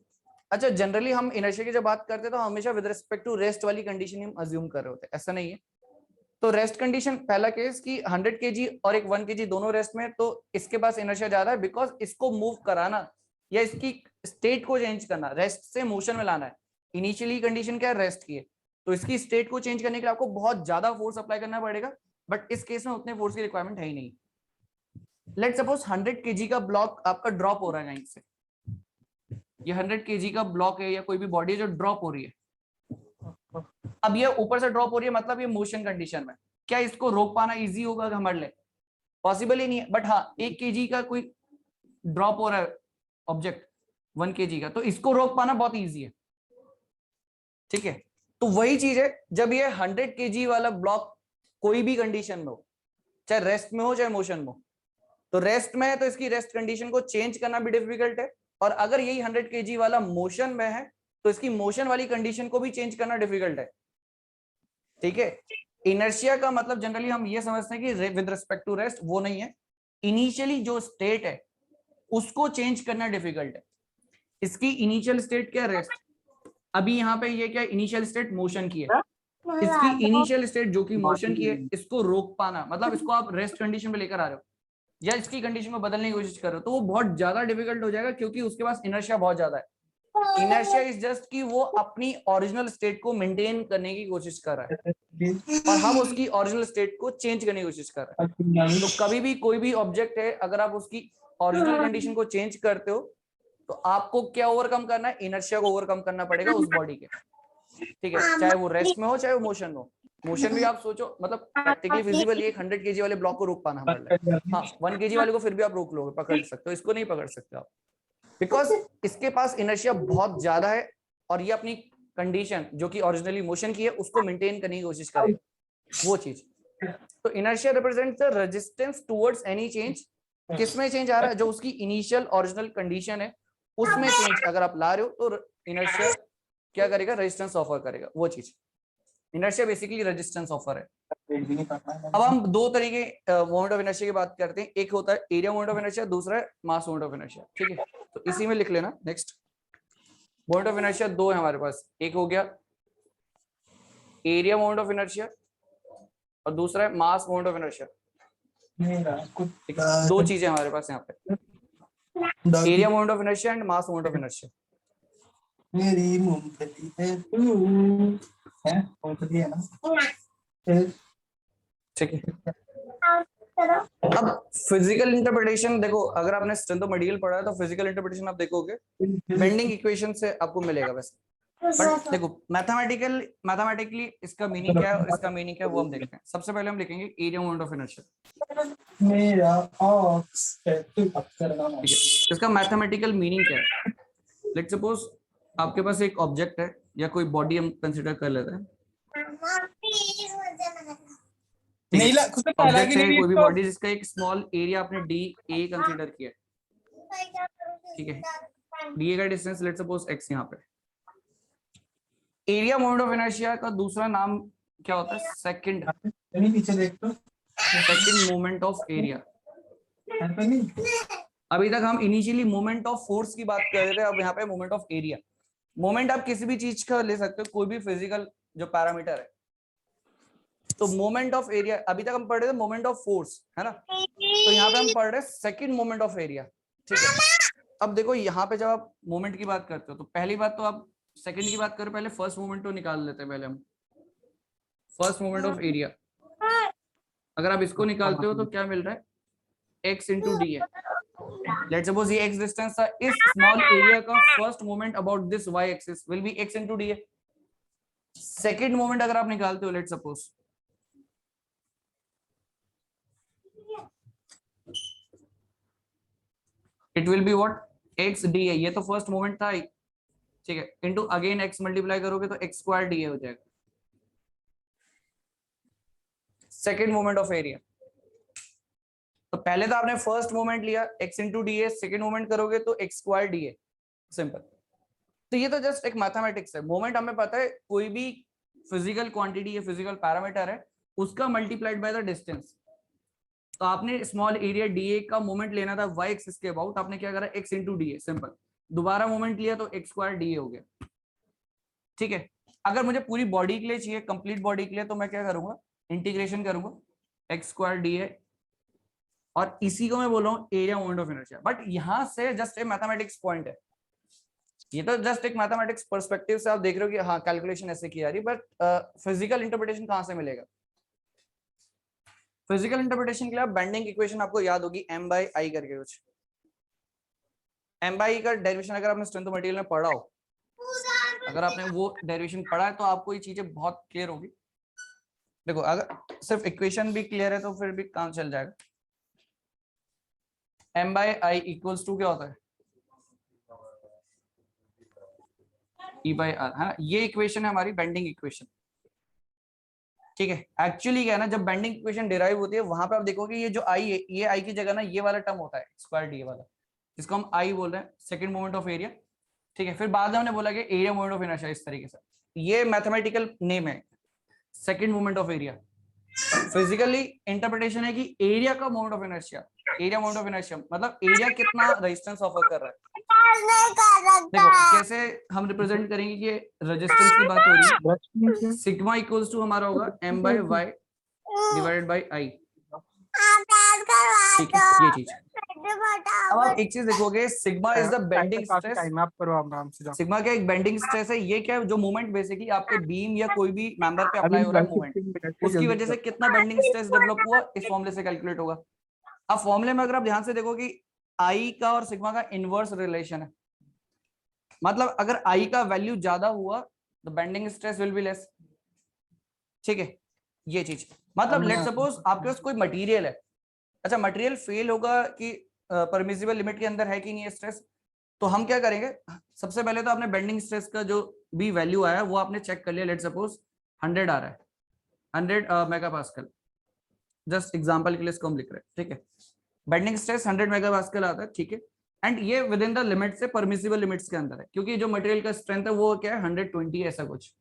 अच्छा, जनरली हम इनर्शिया की जब बात करते हैं तो हमेशा विद रिस्पेक्ट टू रेस्ट वाली कंडीशन हम अज्यूम कर रहे होते हैं, ऐसा नहीं है। तो रेस्ट कंडीशन पहला केस कि 100 kg और एक 1 kg दोनों रेस्ट में, तो इसके पास इनर्शिया ज्यादा है बिकॉज इसको मूव कराना या इसकी स्टेट को चेंज करना, रेस्ट से मोशन में लाना है। इनिशियली कंडीशन क्या है? रेस्ट की है, तो इसकी स्टेट को चेंज करने के लिए आपको बहुत ज्यादा फोर्स अप्लाई करना पड़ेगा, बट इस केस में उतने फोर्स की रिक्वायरमेंट है ही नहीं। लेट सपोज 100 kg का ब्लॉक आपका ड्रॉप हो रहा है कहीं से, ये 100 kg का ब्लॉक है या कोई भी बॉडी है जो ड्रॉप हो रही है। अब ये ऊपर से ड्रॉप हो रही है, मतलब ये मोशन कंडीशन में, क्या इसको रोक पाना इजी होगा हमारे लिए? पॉसिबल ही नहीं है। बट हाँ, 1 kg का कोई ड्रॉप हो रहा है ऑब्जेक्ट 1 kg का, तो इसको रोक पाना बहुत इजी है। ठीक है, तो वही चीज है जब ये 100 kg वाला ब्लॉक कोई भी कंडीशन में हो, चाहे रेस्ट में हो चाहे मोशन में हो, तो रेस्ट में है तो इसकी रेस्ट कंडीशन को चेंज करना भी डिफिकल्ट है, और अगर यही 100 kg वाला मोशन में है तो इसकी मोशन वाली कंडीशन को भी चेंज करना डिफिकल्ट है। ठीक है, इनर्शिया का मतलब जनरली हम ये समझते हैं कि विद रिस्पेक्ट टू रेस्ट, वो नहीं है। इनिशियली जो स्टेट है उसको चेंज करना डिफिकल्ट है। इसकी इनिशियल स्टेट क्या? रेस्ट। अभी यहाँ पे ये क्या? इनिशियल स्टेट मोशन की है, इसकी इनिशियल स्टेट जो कि मोशन की है, इसको रोक पाना, मतलब इसको आप रेस्ट कंडीशन पे लेकर आ रहे हो या इसकी कंडीशन को बदलने की कोशिश कर रहे हो, तो वो बहुत ज्यादा डिफिकल्ट हो जाएगा, क्योंकि उसके पास इनर्शिया बहुत ज्यादा है। इनर्शिया इज जस्ट कि वो अपनी ओरिजिनल स्टेट को मेंटेन करने की कोशिश कर रहा है और हम उसकी ओरिजिनल स्टेट को चेंज करने की कोशिश कर रहे हैं। तो कभी भी कोई भी ऑब्जेक्ट है, अगर आप उसकी ओरिजिनल कंडीशन को चेंज करते हो तो आपको क्या ओवरकम करना है? इनर्शिया को ओवरकम करना पड़ेगा उस बॉडी के। ठीक है, चाहे वो रेस्ट में हो चाहे वो मोशन में हो। मोशन भी आप सोचो, मतलब प्रैक्टिकली फिजिबल 100 kg वाले ब्लॉक को रोक पाना हमारे लिए, हाँ 1 kg वाले को फिर भी आप रोक लोगे, पकड़ सकते हो, इसको नहीं पकड़ सकते आप, बिकॉज इसके पास इनर्शिया बहुत ज्यादा है और ये अपनी कंडीशन जो कि ओरिजिनली मोशन की है उसको मेंटेन करने की कोशिश करेगा, वो चीज। तो inertia represents the resistance towards any change. किसमें चेंज आ रहा है? जो उसकी इनिशियल ओरिजिनल कंडीशन है उसमें चेंज अगर आप ला रहे हो तो इनर्शिया क्या करेगा? रेजिस्टेंस ऑफर करेगा, वो चीज। इनर्शिया बेसिकली रेजिस्टेंस ऑफर है। अब हम दो तरीके मोमेंट ऑफ इनर्शिया की बात करते हैं, एक होता है एरिया मोमेंट ऑफ इनर्शिया, दूसरा है मास मोमेंट ऑफ इनर्शिया। ठीक है, तो इसी में लिख लेना। नेक्स्ट मोमेंट ऑफ इनर्शिया दो है हमारे पास, एक हो गया एरिया मोमेंट ऑफ इनर्शिया और दूसरा है मास मोमेंट ऑफ इनर्शिया। दो चीजें हमारे पास यहाँ पे, area moment of inertia and mass moment of inertia. मेरी मूंगफली है तू है, मूंगफली है ना। ठीक है, अब फिजिकल इंटरप्रिटेशन देखो, अगर आपने स्ट्रेंथ ऑफ मटेरियल पढ़ा है तो फिजिकल इंटरप्रिटेशन आप देखोगे बेंडिंग इक्वेशन से आपको मिलेगा वैसे। बट देखो मैथमेटिकली इसका मीनिंग क्या है और इसका मीनिंग क्या है वो हम देखते हैं। सबसे पहले हम लिखेंगे एरिया मोमेंट ऑफ इनर्शिया। मेरा ऑक्स है तू करना। इसका मैथमेटिकल मीनिंग क्या है? लेट्स सपोज आपके पास एक ऑब्जेक्ट है या कोई बॉडी हम कंसीडर कर लेते हैं, ऑब्जेक्ट है कोई भी बॉडी जिसका एक स्मॉल एरिया आपने डी ए कंसीडर किया, ठीक है, डी ए का डिस्टेंस लेट्स सपोज x यहाँ पे। एरिया मोमेंट ऑफ इनर्शिया का दूसरा नाम क्या होता है? Second moment of area. अभी तक हम इनिशियली मोमेंट ऑफ फोर्स की बात कर रहे थे, अब यहाँ पे मोमेंट ऑफ एरिया। मोमेंट आप किसी भी चीज का ले सकते हो, कोई भी फिजिकल जो पैरामीटर है। तो मोमेंट ऑफ एरिया अभी तक हम पढ़ रहे थे मोमेंट ऑफ फोर्स, है ना, तो यहाँ पे हम पढ़ रहे हैं सेकंड मोमेंट ऑफ एरिया। ठीक है, अब देखो यहाँ पे जब आप मोमेंट की बात करते हो तो पहली बात तो आप सेकंड की बात करो, पहले फर्स्ट मोमेंट तो निकाल लेते हैं पहले हम। फर्स्ट मोमेंट ऑफ एरिया अगर आप इसको निकालते हो तो क्या मिल रहा है? x इंटू डी है। लेट्स सपोज ये x डिस्टेंस था, इस स्मॉल एरिया का first moment about this y axis will be x into D है। सेकंड मोमेंट अगर आप निकालते हो let's suppose it will be what? x D है। ये तो फर्स्ट मोमेंट था, ठीक है, इनटू अगेन x मल्टीप्लाई करोगे तो x स्क्वायर डी हो जाएगा। सेकंड मोमेंट ऑफ एरिया, तो पहले तो आपने फर्स्ट मोमेंट लिया x इंटू डी है, सेकेंड मोमेंट करोगे तो x स्क्वायर डी है, सिंपल। तो ये तो जस्ट एक मैथमेटिक्स है। मोमेंट हमें पता है कोई भी फिजिकल क्वांटिटी या फिजिकल पैरामीटर है उसका मल्टीप्लाइड बाय द डिस्टेंस। तो आपने स्मॉल एरिया डीए का मोमेंट लेना था y एक्सिस के अबाउट, आपने क्या करा? x इंटू डी है, सिंपल। दोबारा मोमेंट लिया तो x स्क्वायर डी हो गया। ठीक है, अगर मुझे पूरी बॉडी के लिए चाहिए, कंप्लीट बॉडी के लिए, तो मैं क्या करूंगा? इंटीग्रेशन करूंगा x स्क्वायर डी है, और इसी को मैं बोल रहा हूँ area moment of inertia. But यहाँ से जस्ट ए मैथमेटिक्स पॉइंट है, ये तो जस्ट एक मैथमेटिक्स पर्सपेक्टिव से आप देख रहे हो कि हाँ कैलकुलेशन ऐसे की जा रही, बट फिजिकल इंटरप्रिटेशन कहाँ से मिलेगा? फिजिकल इंटरप्रिटेशन के लिए बेंडिंग इक्वेशन आपको याद होगी m बाई आई करके कुछ। m बाई का डेरिवेशन अगर आपने स्ट्रेंथ ऑफ मटेरियल में पढ़ा हो, अगर आपने वो डेरिवेशन पढ़ा है तो आपको ये चीजें बहुत क्लियर होगी। देखो अगर सिर्फ इक्वेशन भी क्लियर है तो फिर भी काम चल जाएगा। m by I equals to क्या होता है? E बाई आर, है ना। ये इक्वेशन है हमारी बेंडिंग इक्वेशन। ठीक है, एक्चुअली क्या है ना, जब बेंडिंग इक्वेशन डिराइव होती है वहां पे आप देखोगे ये जो आई है, ये आई की जगह ना ये वाला टर्म होता है स्क्वायर डी वाला, जिसको हम आई बोल रहे हैं, सेकंड मोमेंट ऑफ एरिया। ठीक है, फिर बाद में हमने बोला कि एरिया मोमेंट ऑफ इनर्शिया, इस तरीके से। ये मैथमेटिकल नेम है, second moment of area. Physically interpretation है कि एरिया का moment of inertia, area moment of inertia मतलब एरिया कितना रेजिस्टेंस ऑफर कर रहा है। देखो कैसे हम रिप्रेजेंट करेंगे कि रेजिस्टेंस की बात हो रही है। सिग्मा इक्वल्स टू हमारा होगा m बाय y डिवाइडेड बाय i। ठीक है, ये चीज। अब आप एक चीज देखोगे, sigma is the bending stress. Sigma क्या एक बेंडिंग स्ट्रेस है। ये क्या है? जो मूवमेंट बेसिकली आपके बीम या कोई भी मेंबर पे अप्लाई हो रहा है मूवमेंट, उसकी वजह से कितना बेंडिंग स्ट्रेस डेवलप हुआ, इस फॉर्मूले से कैलकुलेट होगा। अब फॉर्मूले में अगर आप ध्यान से देखो कि आई का और सिग्मा का इनवर्स रिलेशन है, मतलब अगर आई का वैल्यू ज्यादा हुआ तो bending stress will be less. ठीक है, ये चीज मतलब लेट्स सपोज आपके पास कोई मटेरियल है, अच्छा मटेरियल फेल होगा कि परमिसिबल लिमिट के अंदर है कि नहीं है स्ट्रेस, तो हम क्या करेंगे, सबसे पहले तो आपने बेंडिंग स्ट्रेस का जो भी वैल्यू आया वो आपने चेक कर लिया, लेट सपोज 100 आ रहा है, 100 मेगापास्कल, जस्ट एग्जांपल के लिए इसको हम लिख रहे हैं, ठीक है। बेंडिंग स्ट्रेस 100 मेगापास्कल आता है, ठीक है, एंड ये विद इन द लिमिट से, परमिसिबल लिमिट्स के अंदर है, क्योंकि जो मटेरियल का स्ट्रेंथ है वो क्या है 120 ऐसा कुछ,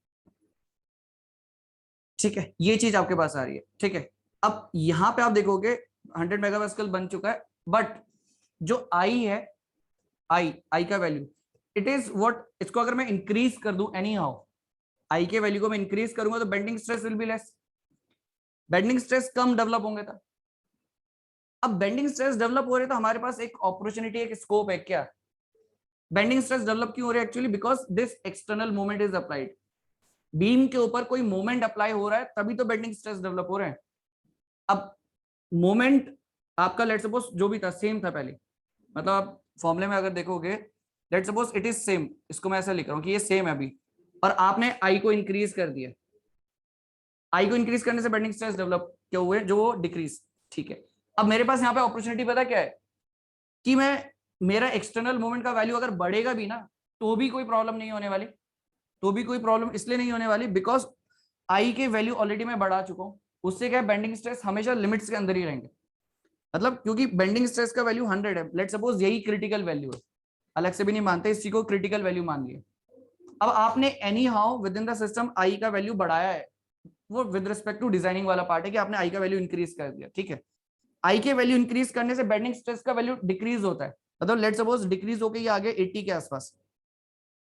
ठीक है। ये चीज आपके पास आ रही है, ठीक है। अब यहां पे आप देखोगे 100 मेगापास्कल बन चुका है, बट जो आई है, आई का वैल्यू, इट इज व्हाट, इसको अगर मैं इंक्रीज कर दूं एनी हाउ, आई के वैल्यू को मैं इंक्रीज करूंगा तो bending stress will be less, bending stress come develop होंगे था। अब बेंडिंग स्ट्रेस डेवलप हो रहे तो हमारे पास एक अपॉर्चुनिटी, एक स्कोप है, क्या बेंडिंग स्ट्रेस डेवलप क्यों हो रहा है, actually because this external moment is applied, beam के ऊपर कोई मोमेंट अप्लाई हो रहा है तभी तो बेंडिंग स्ट्रेस डेवलप हो रहे हैं। अब मोमेंट आपका लेट सपोज जो भी था सेम था पहले, मतलब आप फॉर्मूले में अगर देखोगे let suppose it is same, इसको मैं ऐसा लिख रहा हूं कि ये सेम है अभी, और आपने आई को इंक्रीज कर दिया, आई को इंक्रीज करने से बेंडिंग स्ट्रेस डेवलप क्या हुए, जो वो डिक्रीज, ठीक है। अब मेरे पास यहाँ पे अपॉर्चुनिटी पता क्या है, कि मैं, मेरा एक्सटर्नल मोमेंट का वैल्यू अगर बढ़ेगा भी ना तो भी कोई प्रॉब्लम नहीं होने वाली, तो भी कोई प्रॉब्लम इसलिए नहीं होने वाली बिकॉज आई के वैल्यू ऑलरेडी मैं बढ़ा चुका हूं, उससे क्या है बेंडिंग स्ट्रेस हमेशा लिमिट्स के अंदर ही रहेंगे, मतलब क्योंकि बेंडिंग स्ट्रेस का वैल्यू 100 है, लेट सपोज यही क्रिटिकल वैल्यू है, अलग से भी नहीं मानते इस चीज को, क्रिटिकल वैल्यू मान लिया। अब आपने any how with in the system आई का वैल्यू बढ़ाया है, वो विद रिस्पेक्ट टू डिजाइनिंग वाला पार्ट है कि आपने आई का वैल्यू इंक्रीज कर दिया, ठीक है। आई के वैल्यू इंक्रीज करने से बेंडिंग स्ट्रेस का वैल्यू डिक्रीज होता है, मतलब लेट सपोज डिक्रीज होकर ये आ गया 80 के आसपास,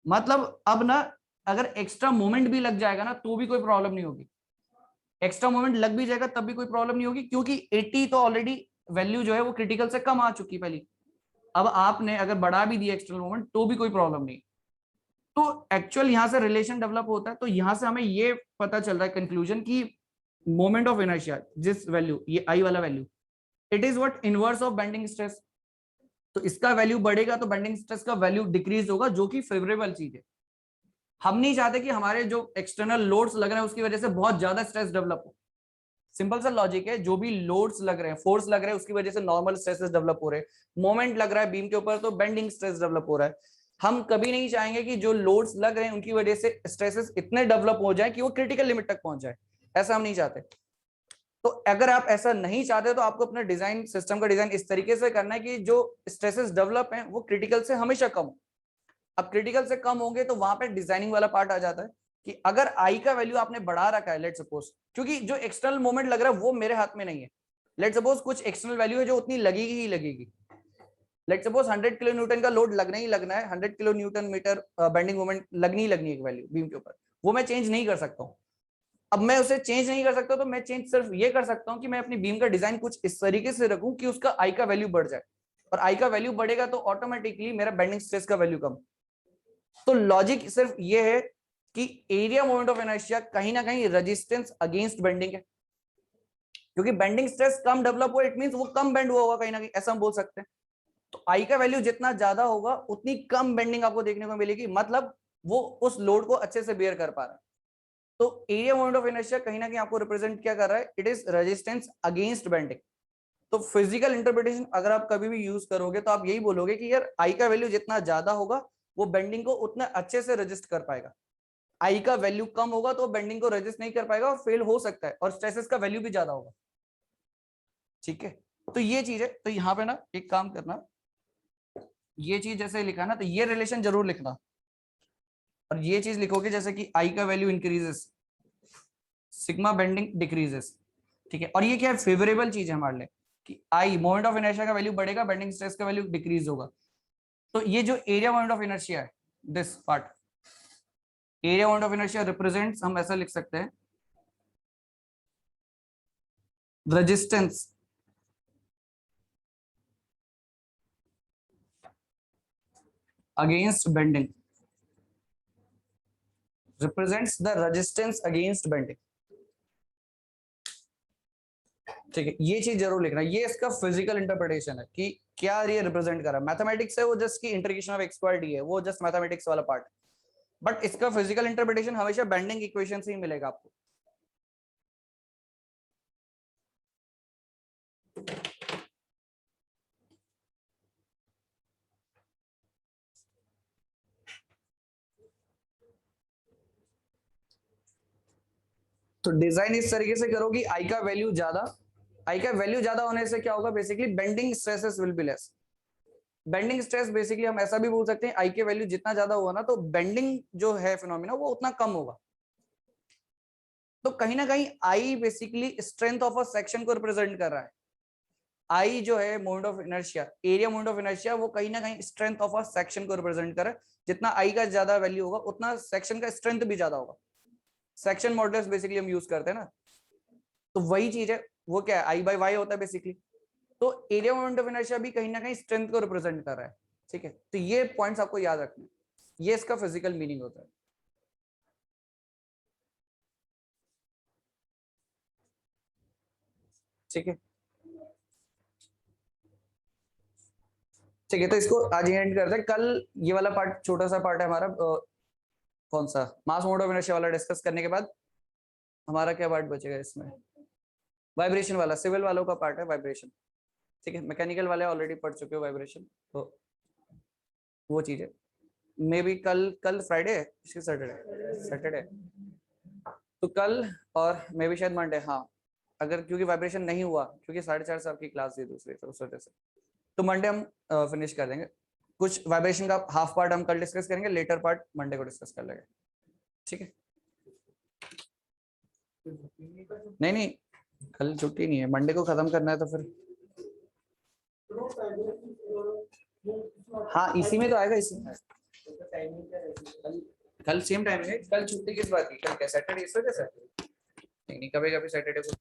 मतलब अब ना अगर एक्स्ट्रा मोमेंट भी लग जाएगा ना तो भी कोई प्रॉब्लम नहीं होगी, एक्स्ट्रा मोमेंट लग भी जाएगा तब भी कोई प्रॉब्लम नहीं होगी, क्योंकि 80 तो ऑलरेडी वैल्यू जो है वो क्रिटिकल से कम आ चुकी पहली, अब आपने अगर बढ़ा भी दिया एक्सटर्नल मोमेंट तो भी कोई प्रॉब्लम नहीं। तो एक्चुअल यहां से रिलेशन डेवलप होता है, तो यहां से हमें ये पता चल रहा है कंक्लूजन की मोमेंट ऑफ इनर्शिया, जिस वैल्यू ये आई वाला value, it is what inverse of bending stress, तो इसका वैल्यू बढ़ेगा तो बेंडिंग स्ट्रेस का वैल्यू डिक्रीज होगा, जो कि फेवरेबल चीज है। हम नहीं चाहते कि हमारे जो एक्सटर्नल लोड्स लग रहे हैं उसकी वजह से बहुत ज्यादा स्ट्रेस डेवलप हो, सिंपल सा लॉजिक है, जो भी लोड्स लग रहे हैं, फोर्स लग रहे हैं, उसकी वजह से नॉर्मल स्ट्रेसेस डेवलप हो रहे हैं, मोमेंट लग रहा है बीम के ऊपर तो बेंडिंग स्ट्रेस डेवलप हो रहा है। हम कभी नहीं चाहेंगे कि जो लोड्स लग रहे हैं उनकी वजह से स्ट्रेसेस इतने डेवलप हो जाए कि वो क्रिटिकल लिमिट तक पहुंच जाए, ऐसा हम नहीं चाहते। तो अगर आप ऐसा नहीं चाहते तो आपको अपना डिजाइन, सिस्टम का डिजाइन इस तरीके से करना है कि जो स्ट्रेसेस डेवलप हैं वो क्रिटिकल से हमेशा कम हो। अब क्रिटिकल से कम होंगे तो वहां पे डिजाइनिंग वाला पार्ट आ जाता है कि अगर आई का वैल्यू आपने बढ़ा रखा है, लेट सपोज, क्योंकि जो एक्सटर्नल मोमेंट लग रहा है वो मेरे हाथ में नहीं है, लेट सपोज कुछ एक्सटर्नल वैल्यू है जो उतनी लगेगी ही लगेगी, लेट सपोज 100 किलो न्यूटन का लोड लगना ही लगना है, 100 kilo newton metre bending moment लगनी ही लगनी है वैल्यू बीम के ऊपर, वो मैं चेंज नहीं कर सकता हूँ। अब मैं उसे चेंज नहीं कर सकता तो मैं चेंज सिर्फ ये कर सकता हूँ कि मैं अपनी बीम का डिजाइन कुछ इस तरीके से रखूं कि उसका आई का वैल्यू बढ़ जाए, और आई का वैल्यू बढ़ेगा तो ऑटोमेटिकली मेरा बेंडिंग स्ट्रेस का वैल्यू कम। तो लॉजिक सिर्फ ये है कि एरिया मोमेंट ऑफ इनर्शिया कहीं ना कहीं रेजिस्टेंस अगेंस्ट बेंडिंग है, क्योंकि बेंडिंग स्ट्रेस कम डेवलप हुआ इट मींस वो कम बेंड हुआ होगा कहीं ना कहीं, ऐसा हम बोल सकते हैं। तो आई का वैल्यू जितना ज्यादा होगा उतनी कम बेंडिंग आपको देखने को मिलेगी, मतलब वो उस लोड को अच्छे से बेयर कर पा रहा है। तो एरिया मोमेंट ऑफ इनर्शिया कहीं ना कहीं आपको रिप्रेजेंट क्या कर रहा है, it is resistance against bending. तो फिजिकल इंटरप्रिटेशन अगर आप कभी भी यूज करोगे तो आप यही बोलोगे कि यार आई का वैल्यू जितना ज्यादा होगा वो बेंडिंग को उतना अच्छे से रेजिस्ट कर पाएगा, आई का वैल्यू कम होगा तो बेंडिंग को रेजिस्ट नहीं कर पाएगा और फेल हो सकता है, और स्ट्रेसेस का वैल्यू भी ज्यादा होगा, ठीक है। तो ये चीज है, तो यहाँ पे ना एक काम करना, ये चीज जैसे लिखा ना तो ये रिलेशन जरूर लिखना, और ये चीज लिखोगे जैसे कि आई का value increases, sigma bending decreases, ठीक है। और ये क्या है, फेवरेबल चीज है हमारे लिए कि आई मोमेंट ऑफ इनर्शिया का वैल्यू बढ़ेगा, बेंडिंग स्ट्रेस का वैल्यू डिक्रीज होगा। तो ये जो एरिया मोमेंट ऑफ इनर्शिया है, this part, area moment of inertia represents, हम ऐसा लिख सकते हैं, resistance against bending, represents the resistance against bending, ठीक है। ये चीज जरूर लिखना, ये इसका फिजिकल इंटरप्रिटेशन है कि क्या ये रिप्रेजेंट कर रहा है। मैथमेटिक्स है वो जस्ट की integration of x square D है, वो जस्ट मैथमेटिक्स वाला पार्ट, बट इसका फिजिकल इंटरप्रिटेशन हमेशा बेंडिंग इक्वेशन से ही मिलेगा आपको। तो डिजाइन इस तरीके से करो कि आई का वैल्यू ज्यादा होने से क्या होगा, basically bending stresses will be less. Bending stress basically हम ऐसा भी बोल सकते हैं, आई के वैल्यू जितना ज्यादा होगा ना, तो बेंडिंग जो है फिनोमिना वो उतना कम होगा। तो कहीं ना कहीं I basically strength of a section को रिप्रेजेंट कर रहा है। आई जो है moment of inertia, area moment of inertia, वो कहीं ना कहीं स्ट्रेंथ ऑफ अ सेक्शन को रिप्रेजेंट कर रहा है। जितना आई का ज्यादा वैल्यू होगा उतना सेक्शन का स्ट्रेंथ भी ज्यादा होगा। सेक्शन मॉडुलस बेसिकली हम यूज करते हैं ना, तो वही चीज है। वो क्या है, आई बाय वाई होता है बेसिकली। तो एरिया मोमेंट ऑफ इनर्शिया भी कहीं ना कहीं स्ट्रेंथ को रिप्रेजेंट कर रहा है। ठीक है, तो ये पॉइंट्स आपको याद रखने हैं, ये इसका फिजिकल मीनिंग होता है। ठीक है, ठीक है, तो इसको आज एंड करते हैं। कल ये वाला पार्ट, छोटा सा पार्ट है हमारा, कौन सा, मास मोमेंट ऑफ इनर्शिया वाला डिस्कस करने के बाद हमारा क्या पार्ट बचेगा इसमें, वाइब्रेशन वाला। सिविल वालों का पार्ट है वाइब्रेशन। ठीक है, मैकेनिकल वाले ऑलरेडी पढ़ चुके हो वाइब्रेशन, तो वो चीज है। मे बी कल फ्राइडे है, सैटरडे, तो कल और मे बी शायद मंडे, हाँ, अगर क्योंकि वाइब्रेशन नहीं हुआ, क्योंकि 4:30 आपकी क्लास थी दूसरी, तो उस वजह से, तो मंडे हम फिनिश कर देंगे। कुछ वाइब्रेशन का हाफ पार्ट हम कल डिस्कस करेंगे, लेटर पार्ट मंडे को डिस्कस कर लेंगे। ठीक है, नहीं कल छुट्टी नहीं है, मंडे को खत्म करना है तो फिर, हाँ इसी में तो आएगा, इसी में। कल सेम टाइम है, कल छुट्टी किस बात की, कल क्या सैटरडे, इस वजह से नहीं, कभी कभी सैटरडे को